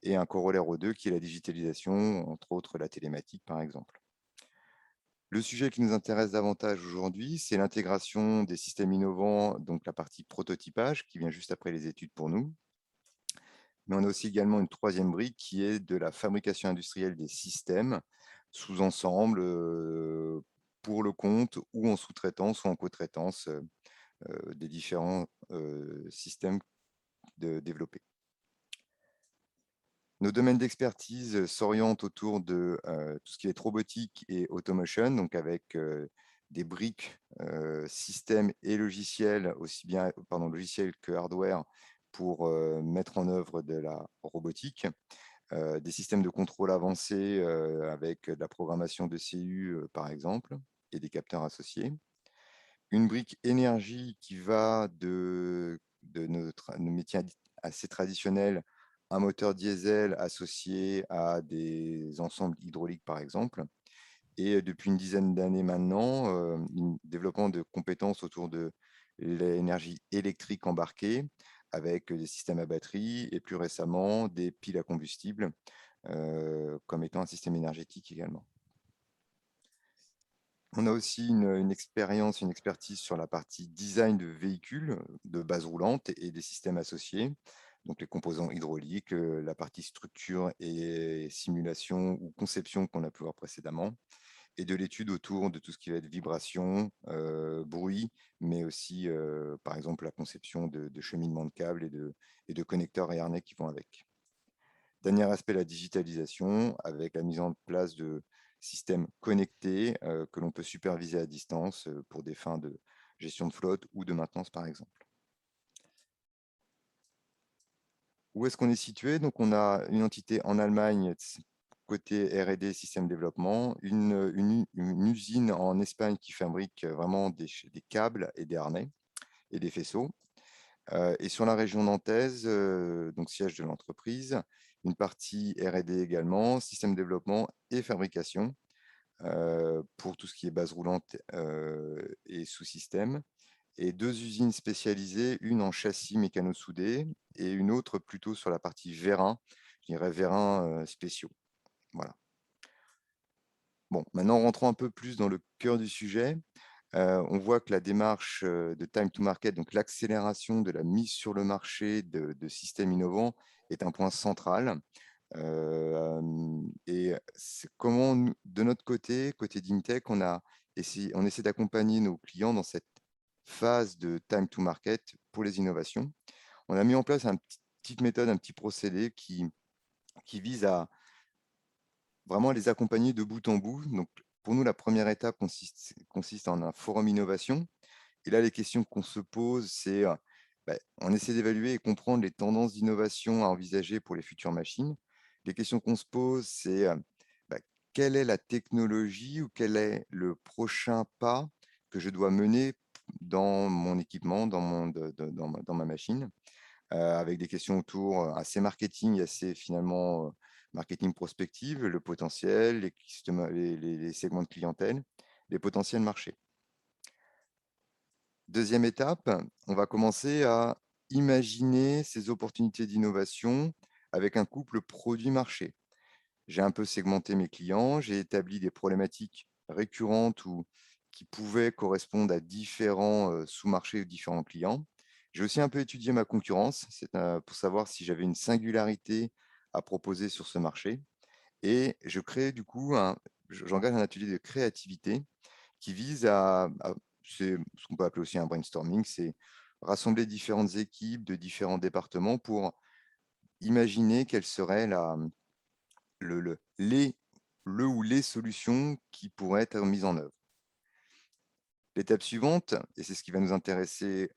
et un corollaire aux deux qui est la digitalisation, entre autres la télématique par exemple. Le sujet qui nous intéresse davantage aujourd'hui, c'est l'intégration des systèmes innovants, donc la partie prototypage qui vient juste après les études pour nous. Mais on a aussi également une troisième brique qui est de la fabrication industrielle des systèmes sous ensemble pour le compte ou en sous-traitance ou en co-traitance des différents systèmes développés. Nos domaines d'expertise s'orientent autour de tout ce qui est robotique et automation, donc avec des briques, systèmes et logiciels, aussi bien logiciels que hardware, pour mettre en œuvre de la robotique, des systèmes de contrôle avancés avec de la programmation de CU, par exemple, et des capteurs associés. Une brique énergie qui va de nos métiers assez traditionnels, un moteur diesel associé à des ensembles hydrauliques, par exemple. Et depuis une dizaine d'années maintenant, un développement de compétences autour de l'énergie électrique embarquée, avec des systèmes à batterie et plus récemment des piles à combustible, comme étant un système énergétique également. On a aussi une expérience, une expertise sur la partie design de véhicules de base roulante et des systèmes associés, donc les composants hydrauliques, la partie structure et simulation ou conception qu'on a pu voir précédemment, et de l'étude autour de tout ce qui va être vibration, bruit, mais aussi, par exemple, la conception de cheminement de câbles et de connecteurs et harnais qui vont avec. Dernier aspect, la digitalisation, avec la mise en place de systèmes connectés que l'on peut superviser à distance pour des fins de gestion de flotte ou de maintenance, par exemple. Où est-ce qu'on est situé? Donc, on a une entité en Allemagne, côté R&D, système développement, une usine en Espagne qui fabrique vraiment des câbles et des harnais et des faisceaux. Et sur la région nantaise, donc siège de l'entreprise, une partie R&D également, système développement et fabrication pour tout ce qui est base roulante et sous-système. Et 2 usines spécialisées, une en châssis mécano-soudés et une autre plutôt sur la partie vérins, je dirais vérins spéciaux. Voilà. Bon, maintenant rentrons un peu plus dans le cœur du sujet. On voit que la démarche de time to market, donc l'accélération de la mise sur le marché de systèmes innovants, est un point central. Et c'est comment, de notre côté d'Intech, on essaie d'accompagner nos clients dans cette phase de time to market pour les innovations. On a mis en place une petite méthode, un petit procédé qui vise à vraiment les accompagner de bout en bout. Donc, pour nous, la première étape consiste en un forum innovation. Et là, les questions qu'on se pose, c'est on essaie d'évaluer et comprendre les tendances d'innovation à envisager pour les futures machines. Les questions qu'on se pose, c'est quelle est la technologie ou quel est le prochain pas que je dois mener dans mon équipement, dans ma machine, avec des questions autour assez marketing, assez finalement marketing prospective, le potentiel, les segments de clientèle, les potentiels marchés. Deuxième étape, on va commencer à imaginer ces opportunités d'innovation avec un couple produit-marché. J'ai un peu segmenté mes clients, j'ai établi des problématiques récurrentes ou qui pouvaient correspondre à différents sous-marchés ou différents clients. J'ai aussi un peu étudié ma concurrence pour savoir si j'avais une singularité à proposer sur ce marché. Et je crée du coup, j'engage un atelier de créativité qui vise c'est ce qu'on peut appeler aussi un brainstorming, c'est rassembler différentes équipes de différents départements pour imaginer quelle serait le ou les solutions qui pourraient être mises en œuvre. L'étape suivante, et c'est ce qui va nous intéresser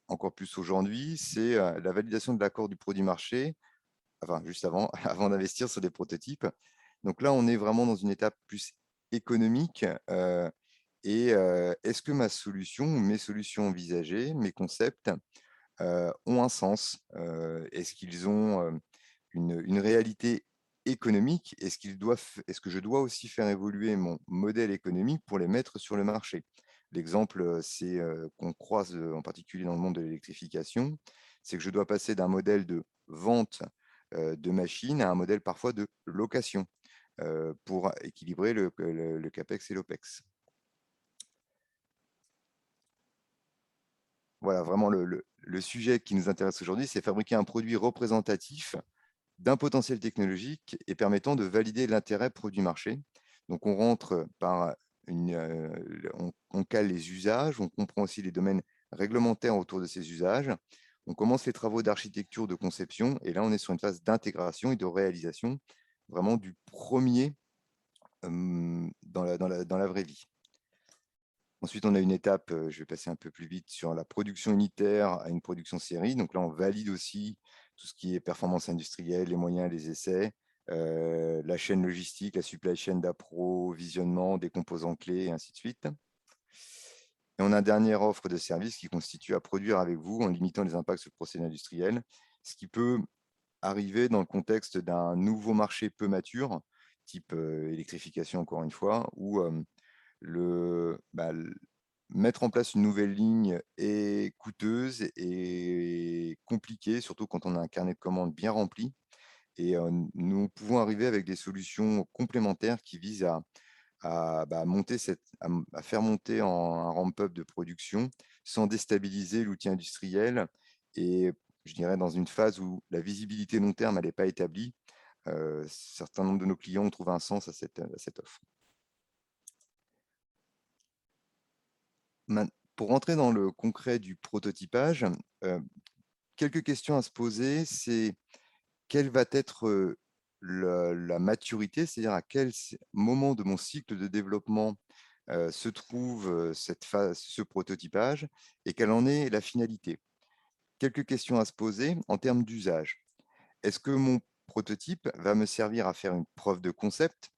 encore plus aujourd'hui, c'est la validation de l'accord du produit marché, enfin juste avant, avant d'investir sur des prototypes. Donc là, on est vraiment dans une étape plus économique. Est-ce que ma solution, mes solutions envisagées, mes concepts ont un sens? Est-ce qu'ils ont une réalité économique? Est-ce que je dois aussi faire évoluer mon modèle économique pour les mettre sur le marché? L'exemple, c'est qu'on croise en particulier dans le monde de l'électrification, c'est que je dois passer d'un modèle de vente de machines à un modèle parfois de location pour équilibrer le CAPEX et l'OPEX. Voilà, vraiment le sujet qui nous intéresse aujourd'hui, c'est fabriquer un produit représentatif d'un potentiel technologique et permettant de valider l'intérêt produit marché. Donc on rentre par on cale les usages, on comprend aussi les domaines réglementaires autour de ces usages. On commence les travaux d'architecture, de conception, et là on est sur une phase d'intégration et de réalisation, vraiment du premier dans la vraie vie. Ensuite, on a une étape, je vais passer un peu plus vite, sur la production unitaire à une production série. Donc là, on valide aussi tout ce qui est performance industrielle, les moyens, les essais, la chaîne logistique, la supply chain d'approvisionnement, des composants clés, et ainsi de suite. Et on a une dernière offre de service qui constitue à produire avec vous en limitant les impacts sur le procédé industriel, ce qui peut arriver dans le contexte d'un nouveau marché peu mature, type électrification encore une fois, où mettre en place une nouvelle ligne est coûteuse et compliquée, surtout quand on a un carnet de commandes bien rempli. Et nous pouvons arriver avec des solutions complémentaires qui visent à faire monter un ramp-up de production sans déstabiliser l'outil industriel et je dirais dans une phase où la visibilité long terme n'est pas établie. Certains nombres de nos clients ont trouvé un sens à cette offre. Pour rentrer dans le concret du prototypage, quelques questions à se poser, c'est quelle va être la maturité, c'est-à-dire à quel moment de mon cycle de développement se trouve cette phase, ce prototypage, et quelle en est la finalité. Quelques questions à se poser en termes d'usage. Est-ce que mon prototype va me servir à faire une preuve de concept?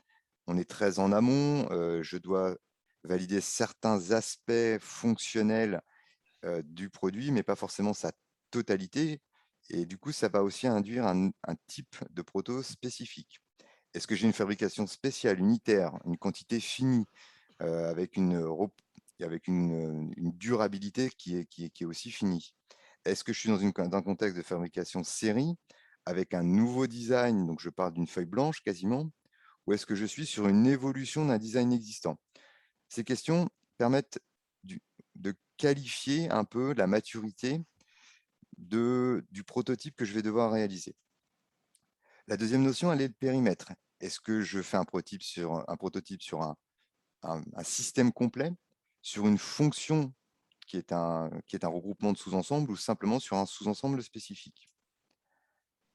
On est très en amont, je dois valider certains aspects fonctionnels du produit, mais pas forcément sa totalité. Et du coup, ça va aussi induire un type de proto spécifique. Est-ce que j'ai une fabrication spéciale, unitaire, une quantité finie, avec une durabilité qui est aussi finie? Est-ce que je suis dans un contexte de fabrication série, avec un nouveau design, donc je pars d'une feuille blanche quasiment, ou est-ce que je suis sur une évolution d'un design existant? Ces questions permettent de qualifier un peu la maturité du prototype que je vais devoir réaliser. La deuxième notion, elle est le périmètre. Est-ce que je fais un prototype sur un système complet, sur une fonction qui est un regroupement de sous-ensembles ou simplement sur un sous-ensemble spécifique?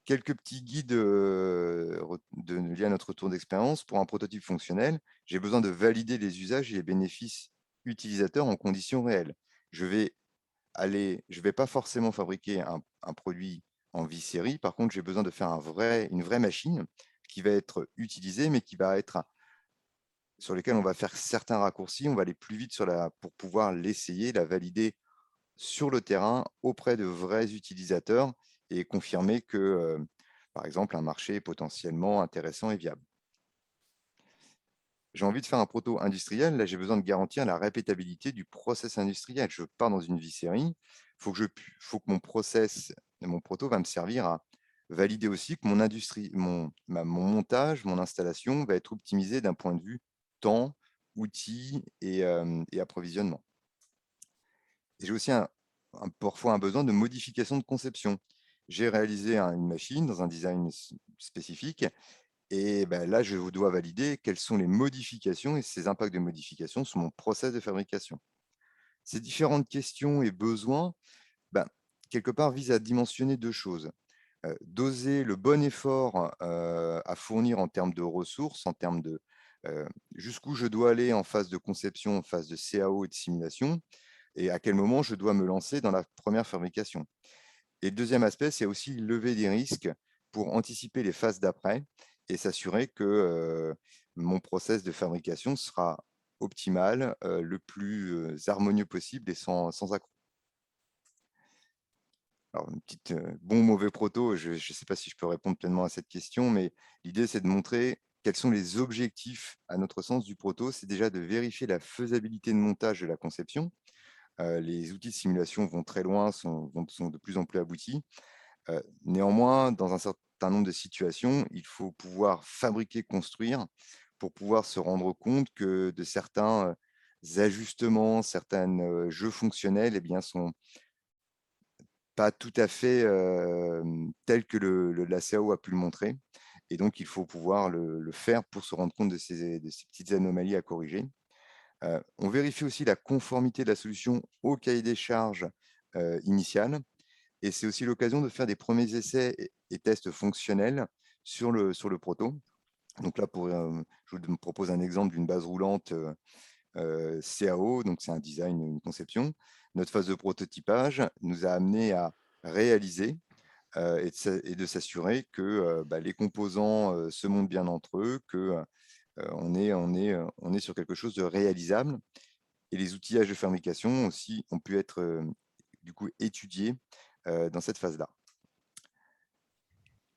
Quelques petits guides liés à notre retour d'expérience. Pour un prototype fonctionnel, j'ai besoin de valider les usages et les bénéfices utilisateurs en conditions réelles. Je vais pas forcément fabriquer un produit en vie série. Par contre, j'ai besoin de faire une vraie machine qui va être utilisée, mais sur lesquelles on va faire certains raccourcis. On va aller plus vite pour pouvoir l'essayer, la valider sur le terrain auprès de vrais utilisateurs et confirmer que, par exemple, un marché est potentiellement intéressant et viable. J'ai envie de faire un proto industriel. Là, j'ai besoin de garantir la répétabilité du process industriel. Je pars dans une vie série. Il faut que mon proto va me servir à valider aussi que mon montage, mon installation va être optimisé d'un point de vue temps, outils et approvisionnement. Et j'ai aussi parfois un besoin de modification de conception. j'ai réalisé une machine dans un design spécifique, et là, je dois valider quelles sont les modifications et ces impacts de modification sur mon process de fabrication. Ces différentes questions et besoins, ben, quelque part, visent à dimensionner deux choses. Doser le bon effort à fournir en termes de ressources, en termes de jusqu'où je dois aller en phase de conception, en phase de CAO et de simulation, et à quel moment je dois me lancer dans la première fabrication. Et le deuxième aspect, c'est aussi lever des risques pour anticiper les phases d'après et s'assurer que mon process de fabrication sera optimal, le plus harmonieux possible et sans accroc. Alors, une petite bon mauvais proto, je ne sais pas si je peux répondre pleinement à cette question, mais l'idée, c'est de montrer quels sont les objectifs, à notre sens, du proto. C'est déjà de vérifier la faisabilité de montage de la conception. Les outils de simulation vont très loin, sont de plus en plus aboutis. Néanmoins, dans un certain nombre de situations, il faut pouvoir fabriquer, construire pour pouvoir se rendre compte que de certains ajustements, certains jeux fonctionnels sont pas tout à fait tels que la CAO a pu le montrer. Et donc, il faut pouvoir le faire pour se rendre compte de ces petites anomalies à corriger. On vérifie aussi la conformité de la solution au cahier des charges initial. Et c'est aussi l'occasion de faire des premiers essais et tests fonctionnels sur le proto. Donc là, je vous propose un exemple d'une base roulante CAO, donc c'est un design, une conception. Notre phase de prototypage nous a amené à réaliser et de s'assurer que les composants se montent bien entre eux, qu'on est sur quelque chose de réalisable. Et les outillages de fabrication aussi ont pu être du coup étudiés dans cette phase-là.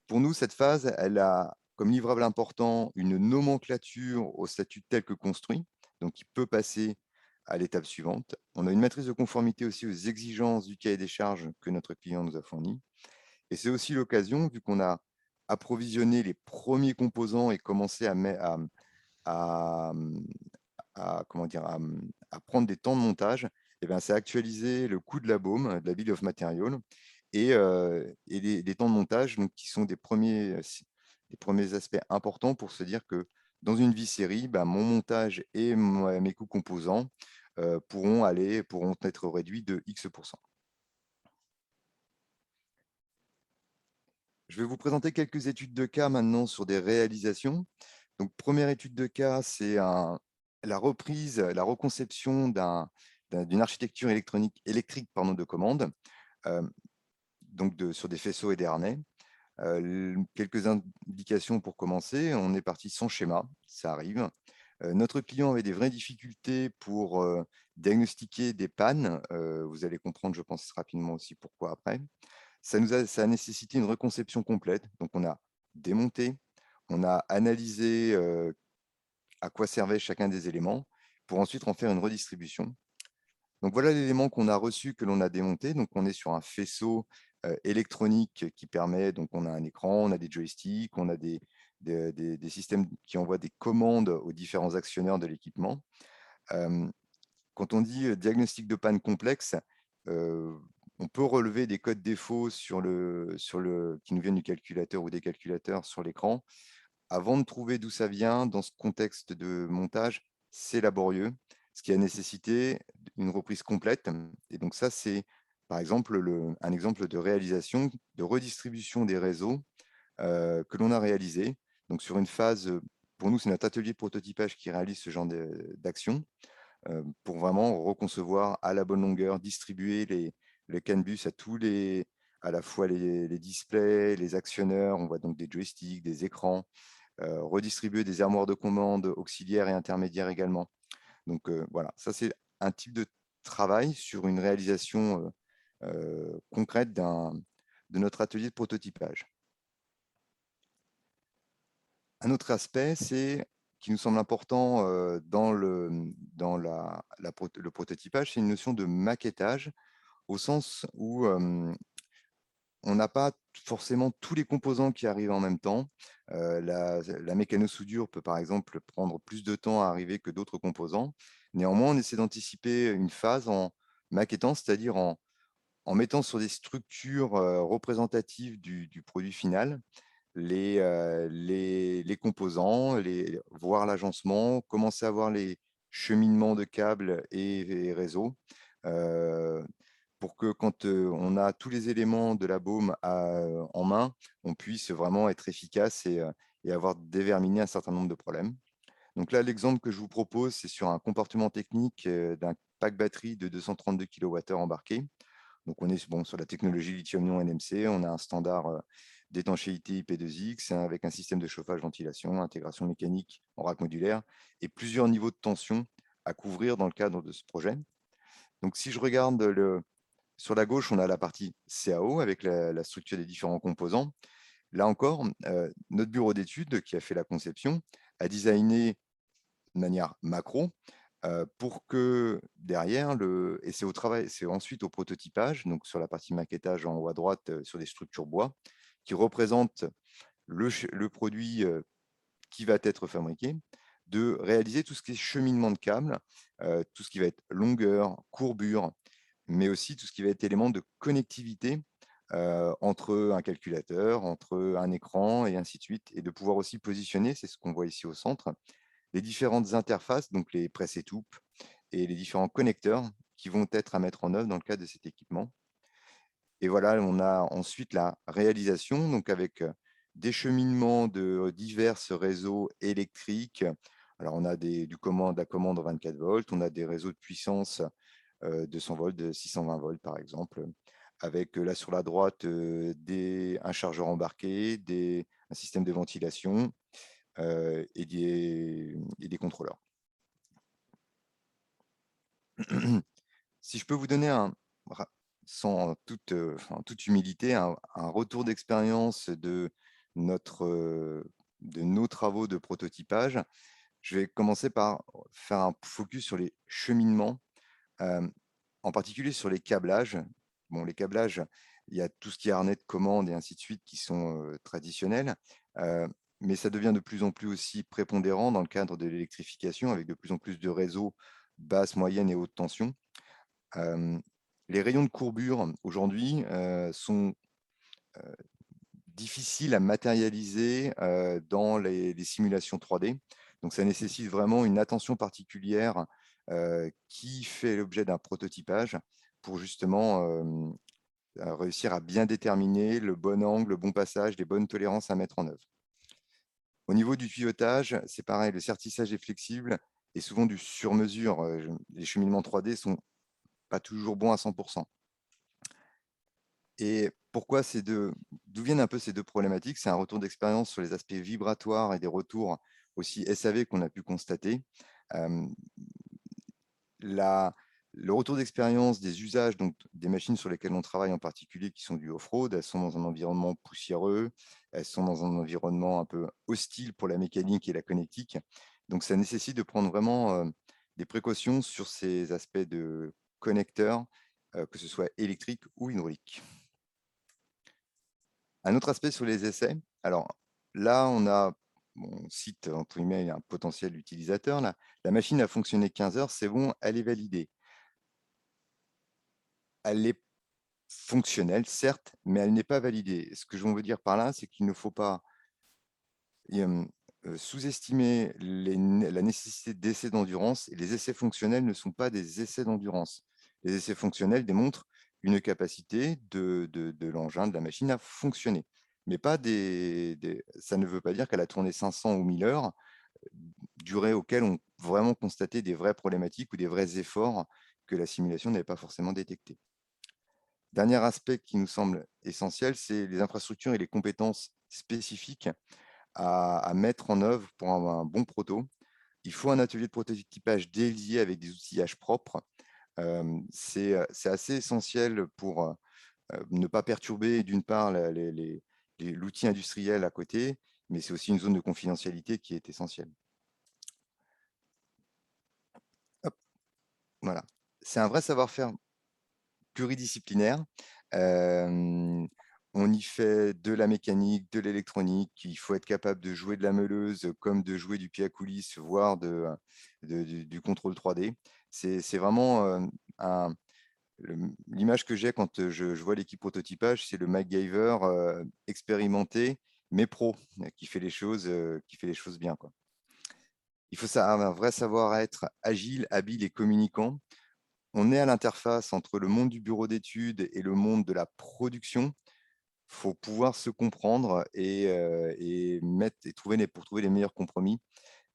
Pour nous, cette phase, elle a comme livrable important une nomenclature au statut tel que construit, donc qui peut passer à l'étape suivante. On a une matrice de conformité aussi aux exigences du cahier des charges que notre client nous a fourni. Et c'est aussi l'occasion, vu qu'on a approvisionné les premiers composants et commencé à, comment dire, à prendre des temps de montage, c'est actualiser le coût de la baume, de la bill of material, et les temps de montage, donc, qui sont des premiers aspects importants pour se dire que dans une vie série, mon montage et mes coûts composants pourront être réduits de X%. Je vais vous présenter quelques études de cas maintenant sur des réalisations. Donc, première étude de cas, c'est la reconception d'une architecture électrique de commande, donc sur des faisceaux et des harnais. Quelques indications pour commencer. On est parti sans schéma, ça arrive. Notre client avait des vraies difficultés pour diagnostiquer des pannes. Vous allez comprendre, je pense, rapidement aussi pourquoi après. Ça a nécessité une reconception complète. Donc, on a démonté, on a analysé à quoi servait chacun des éléments pour ensuite en faire une redistribution. Donc, voilà l'élément qu'on a reçu, que l'on a démonté. Donc, on est sur un faisceau électronique qui permet, donc on a un écran, on a des joysticks, on a des systèmes qui envoient des commandes aux différents actionneurs de l'équipement. Quand on dit diagnostic de panne complexe, on peut relever des codes défauts qui nous viennent du calculateur ou des calculateurs sur l'écran. Avant de trouver d'où ça vient, dans ce contexte de montage, c'est laborieux, ce qui a nécessité une reprise complète. Et donc ça, c'est par exemple un exemple de réalisation, de redistribution des réseaux que l'on a réalisé. Donc sur une phase, pour nous, c'est notre atelier de prototypage qui réalise ce genre d'action pour vraiment reconcevoir à la bonne longueur, distribuer les CAN bus à la fois les displays, les actionneurs, on voit donc des joysticks, des écrans, redistribuer des armoires de commande auxiliaires et intermédiaires également. Donc voilà, ça c'est un type de travail sur une réalisation concrète de notre atelier de prototypage. Un autre aspect, qui nous semble important dans le prototypage, c'est une notion de maquettage, au sens où on n'a pas forcément tous les composants qui arrivent en même temps. La mécano-soudure peut par exemple prendre plus de temps à arriver que d'autres composants. Néanmoins, on essaie d'anticiper une phase en maquettant, c'est-à-dire en en mettant sur des structures représentatives du produit final les composants, voir l'agencement, commencer à voir les cheminements de câbles et réseaux, pour que quand on a tous les éléments de la baume en main, on puisse vraiment être efficace et avoir déterminé un certain nombre de problèmes. Donc là, l'exemple que je vous propose, c'est sur un comportement technique d'un pack batterie de 232 kWh embarqué. Donc on est sur la technologie lithium-ion NMC, on a un standard d'étanchéité IP2X avec un système de chauffage-ventilation, intégration mécanique en rack modulaire et plusieurs niveaux de tension à couvrir dans le cadre de ce projet. Donc si je regarde sur la gauche, on a la partie CAO avec la structure des différents composants. Là encore, notre bureau d'études qui a fait la conception a designé de manière macro pour que derrière, et c'est au travail, c'est ensuite au prototypage, donc sur la partie maquettage en haut à droite sur des structures bois, qui représentent le produit qui va être fabriqué, de réaliser tout ce qui est cheminement de câbles, tout ce qui va être longueur, courbure, mais aussi tout ce qui va être élément de connectivité entre un calculateur, entre un écran et ainsi de suite, et de pouvoir aussi positionner, c'est ce qu'on voit ici au centre, les différentes interfaces, donc les presses étoupes et les différents connecteurs qui vont être à mettre en œuvre dans le cadre de cet équipement. Et voilà, on a ensuite la réalisation, donc avec des cheminements de divers réseaux électriques. Alors, on a de la commande 24 volts, on a des réseaux de puissance 200 volts, de 620 volts par exemple, avec là sur la droite un chargeur embarqué, un système de ventilation et des contrôleurs. Si je peux vous donner sans toute humilité, un retour d'expérience de nos travaux de prototypage, je vais commencer par faire un focus sur les cheminements, en particulier sur les câblages. Bon, les câblages, il y a tout ce qui est harnais de commande et ainsi de suite qui sont traditionnels, mais ça devient de plus en plus aussi prépondérant dans le cadre de l'électrification avec de plus en plus de réseaux basse, moyenne et haute tension. Les rayons de courbure aujourd'hui sont difficiles à matérialiser dans les simulations 3D. Donc ça nécessite vraiment une attention particulière qui fait l'objet d'un prototypage pour justement réussir à bien déterminer le bon angle, le bon passage, les bonnes tolérances à mettre en œuvre. Au niveau du tuyautage, c'est pareil, le sertissage est flexible et souvent du sur-mesure. Les cheminements 3D sont pas toujours bons à 100%. Et d'où viennent un peu ces deux problématiques? C'est un retour d'expérience sur les aspects vibratoires et des retours aussi SAV qu'on a pu constater. Le retour d'expérience des usages, donc des machines sur lesquelles on travaille en particulier, qui sont du off-road, elles sont dans un environnement poussiéreux, elles sont dans un environnement un peu hostile pour la mécanique et la connectique. Donc ça nécessite de prendre vraiment des précautions sur ces aspects de connecteurs, que ce soit électrique ou hydraulique. Un autre aspect sur les essais, alors là, on cite entre guillemets un potentiel utilisateur. Là. La machine a fonctionné 15 heures, c'est bon, elle est validée. Elle est fonctionnelle, certes, mais elle n'est pas validée. Ce que je veux dire par là, c'est qu'il ne faut pas sous-estimer la nécessité d'essais d'endurance, et les essais fonctionnels ne sont pas des essais d'endurance. Les essais fonctionnels démontrent une capacité de l'engin, de la machine à fonctionner. Mais pas ça ne veut pas dire qu'elle a tourné 500 ou 1000 heures, durée auquel on vraiment constaté des vraies problématiques ou des vrais efforts que la simulation n'avait pas forcément détectés. Dernier aspect qui nous semble essentiel, c'est les infrastructures et les compétences spécifiques à mettre en œuvre pour un bon proto. Il faut un atelier de prototypage dédié avec des outillages propres. C'est assez essentiel pour ne pas perturber d'une part l'outil industriel à côté, mais c'est aussi une zone de confidentialité qui est essentielle. Hop, voilà. C'est un vrai savoir-faire pluridisciplinaire. On y fait de la mécanique, de l'électronique. Il faut être capable de jouer de la meuleuse comme de jouer du pied à coulisses, voire du contrôle 3D. C'est vraiment l'image que j'ai quand je vois l'équipe prototypage, c'est le MacGyver expérimenté, mais pro, qui fait les choses bien, quoi. Il faut un vrai savoir-être agile, habile et communicant. On est à l'interface entre le monde du bureau d'études et le monde de la production. Il faut pouvoir se comprendre et trouver les meilleurs compromis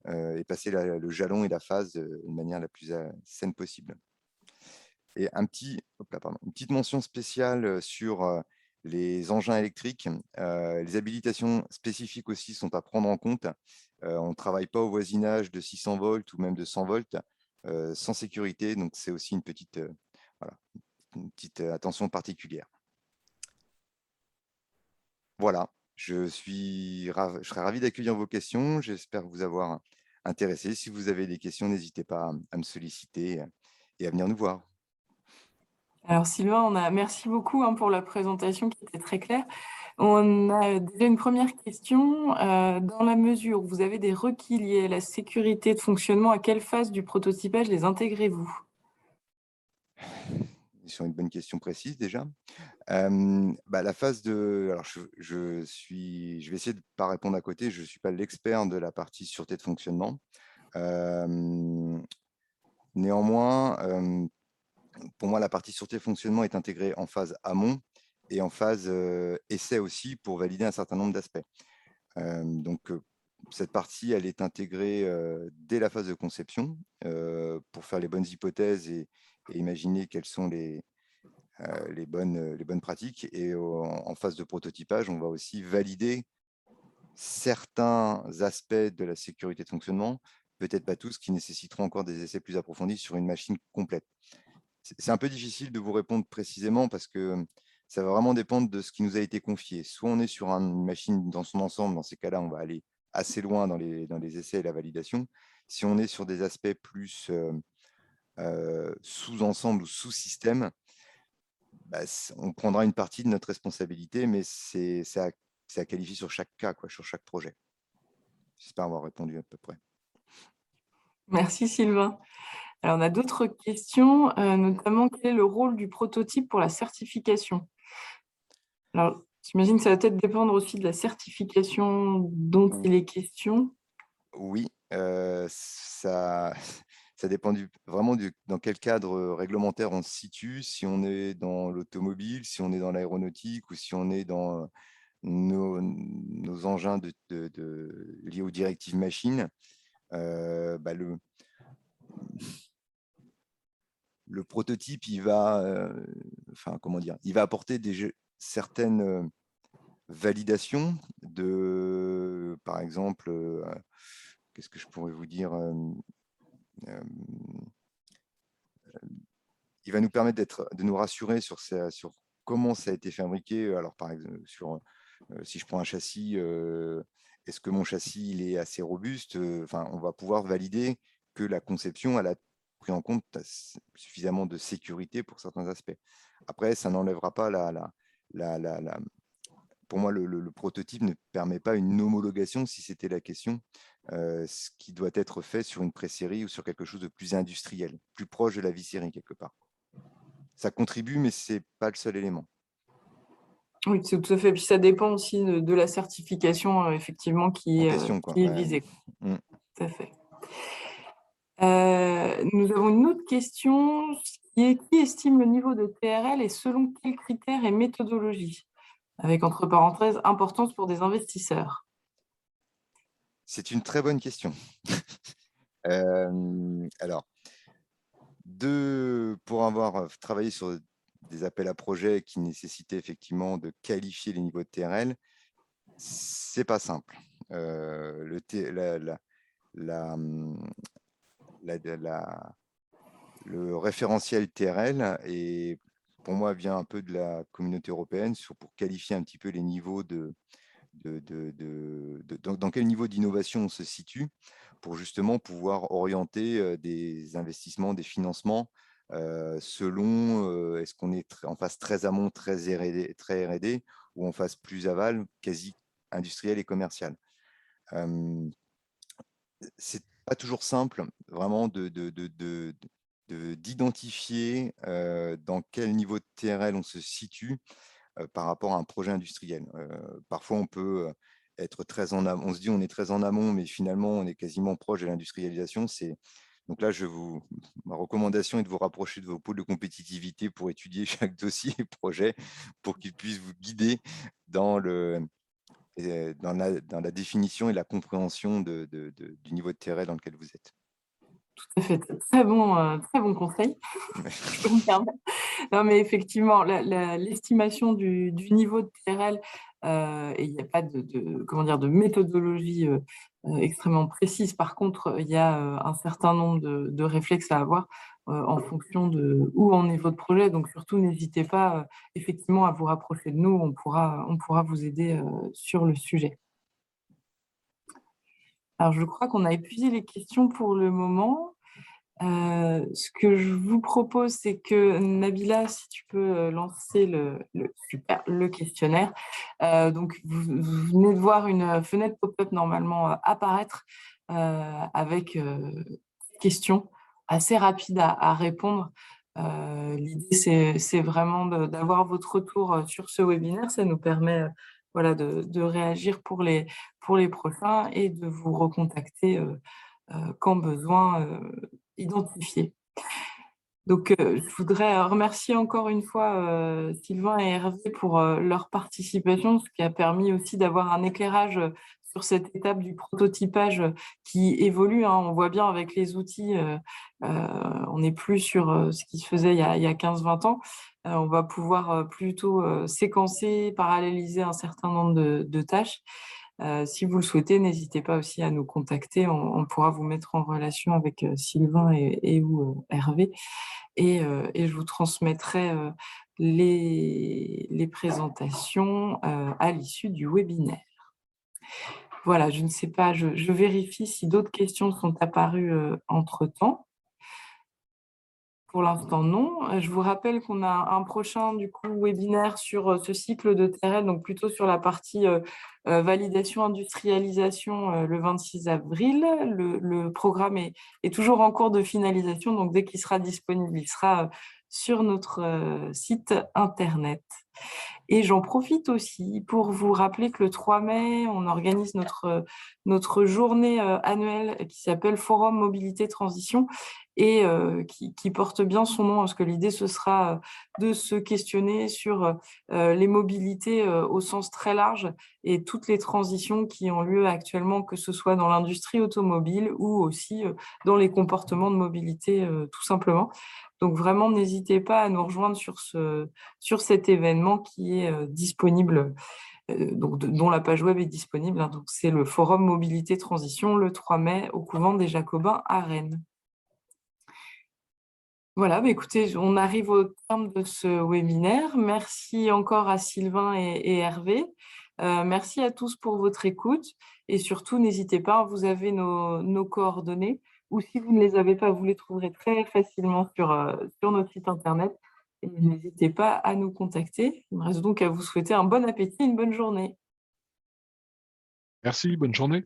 et passer le jalon et la phase de manière la plus saine possible. Et une petite mention spéciale sur les engins électriques. Les habilitations spécifiques aussi sont à prendre en compte. On ne travaille pas au voisinage de 600 volts ou même de 100 volts sans sécurité. Donc, c'est aussi une petite attention particulière. Voilà, je serais ravi d'accueillir vos questions. J'espère vous avoir intéressé. Si vous avez des questions, n'hésitez pas à me solliciter et à venir nous voir. Alors Sylvain, merci beaucoup pour la présentation qui était très claire. On a déjà une première question. Dans la mesure où vous avez des requis liés à la sécurité de fonctionnement, à quelle phase du prototypage les intégrez-vous? Sur une bonne question précise déjà. La phase de... Alors, je vais essayer de ne pas répondre à côté. Je ne suis pas l'expert de la partie sûreté de fonctionnement. Néanmoins, pour moi, la partie sûreté de fonctionnement est intégrée en phase amont et en phase essai aussi pour valider un certain nombre d'aspects. Donc, cette partie, elle est intégrée dès la phase de conception pour faire les bonnes hypothèses et imaginer quelles sont les bonnes pratiques. Et en phase de prototypage, on va aussi valider certains aspects de la sécurité de fonctionnement, peut-être pas tous, qui nécessiteront encore des essais plus approfondis sur une machine complète. C'est un peu difficile de vous répondre précisément parce que ça va vraiment dépendre de ce qui nous a été confié. Soit on est sur une machine dans son ensemble, dans ces cas-là, on va aller assez loin dans les essais et la validation. Si on est sur des aspects plus sous-ensemble ou sous-système, on prendra une partie de notre responsabilité, mais c'est à qualifier sur chaque cas, sur chaque projet. J'espère avoir répondu à peu près. Merci Sylvain. Alors, on a d'autres questions, notamment quel est le rôle du prototype pour la certification? Alors, j'imagine que ça va peut-être dépendre aussi de la certification dont il est question. Oui, ça dépend vraiment dans quel cadre réglementaire on se situe, si on est dans l'automobile, si on est dans l'aéronautique ou si on est dans nos engins liés aux directives machines. Le prototype, il va apporter certaines validations par exemple, qu'est-ce que je pourrais vous dire, il va nous permettre de nous rassurer sur comment ça a été fabriqué. Alors, par exemple, si je prends un châssis, est-ce que mon châssis il est assez robuste? On va pouvoir valider que la conception elle a pris en compte suffisamment de sécurité pour certains aspects. Après, ça n'enlèvera pas pour moi, le prototype ne permet pas une homologation, si c'était la question, ce qui doit être fait sur une pré-série ou sur quelque chose de plus industriel, plus proche de la vie-série quelque part. Ça contribue, mais ce n'est pas le seul élément. Oui, c'est tout à fait. Puis ça dépend aussi de la certification, effectivement, qui est visée. Tout à fait. Nous avons une autre question qui estime le niveau de TRL et selon quels critères et méthodologies? Avec entre parenthèses, importance pour des investisseurs. C'est une très bonne question. Alors, pour avoir travaillé sur des appels à projets qui nécessitaient effectivement de qualifier les niveaux de TRL, c'est pas simple. Le référentiel TRL pour moi vient un peu de la communauté européenne pour qualifier un petit peu les niveaux dans quel niveau d'innovation on se situe pour justement pouvoir orienter des investissements, des financements selon est-ce qu'on est en phase très amont, très R&D ou en phase plus aval, quasi industrielle et commerciale. C'est pas toujours simple vraiment d'identifier dans quel niveau de TRL on se situe par rapport à un projet industriel. Parfois, on peut être très en amont, on se dit on est très en amont, mais finalement, on est quasiment proche de l'industrialisation. Donc là, ma recommandation est de vous rapprocher de vos pôles de compétitivité pour étudier chaque dossier et projet pour qu'ils puissent vous guider dans dans la définition et la compréhension du niveau de TRL dans lequel vous êtes. Tout à fait, très bon conseil, je peux me permettre. Non, mais effectivement, l'estimation du niveau de TRL, et il n'y a pas comment dire, de méthodologie extrêmement précise. Par contre, il y a un certain nombre de réflexes à avoir en fonction de où en est votre projet. Donc, surtout, n'hésitez pas effectivement à vous rapprocher de nous. On pourra vous aider sur le sujet. Alors, je crois qu'on a épuisé les questions pour le moment. Ce que je vous propose, c'est que Nabila, si tu peux lancer le questionnaire. Donc, vous venez de voir une fenêtre pop-up normalement apparaître avec une question assez rapide à répondre. L'idée, c'est vraiment d'avoir votre retour sur ce webinaire. Ça nous permet voilà, de réagir pour les prochains et de vous recontacter quand besoin identifié. Donc, je voudrais remercier encore une fois Sylvain et Hervé pour leur participation, ce qui a permis aussi d'avoir un éclairage sur cette étape du prototypage qui évolue. Hein. On voit bien avec les outils, on n'est plus sur ce qui se faisait il y a 15-20 ans. On va pouvoir plutôt séquencer, paralléliser un certain nombre de tâches. Si vous le souhaitez, n'hésitez pas aussi à nous contacter. On pourra vous mettre en relation avec Sylvain et ou Hervé. Et je vous transmettrai les présentations à l'issue du webinaire. Voilà, je ne sais pas, je vérifie si d'autres questions sont apparues entre-temps. Pour l'instant, non. Je vous rappelle qu'on a un prochain webinaire sur ce cycle de TRL, donc plutôt sur la partie validation, industrialisation le 26 avril. Le programme est toujours en cours de finalisation, donc dès qu'il sera disponible, il sera sur notre site internet. Et j'en profite aussi pour vous rappeler que le 3 mai, on organise notre journée annuelle qui s'appelle Forum Mobilité Transition et qui porte bien son nom, parce que l'idée, ce sera de se questionner sur les mobilités au sens très large et toutes les transitions qui ont lieu actuellement, que ce soit dans l'industrie automobile ou aussi dans les comportements de mobilité tout simplement. Donc vraiment, n'hésitez pas à nous rejoindre sur cet événement qui est disponible, donc dont la page web est disponible. Hein. Donc c'est le Forum Mobilité Transition le 3 mai au couvent des Jacobins à Rennes. Voilà, bah écoutez, on arrive au terme de ce webinaire. Merci encore à Sylvain et Hervé. Merci à tous pour votre écoute et surtout, n'hésitez pas, vous avez nos coordonnées ou si vous ne les avez pas, vous les trouverez très facilement sur notre site internet. Et n'hésitez pas à nous contacter. Il me reste donc à vous souhaiter un bon appétit et une bonne journée. Merci, bonne journée.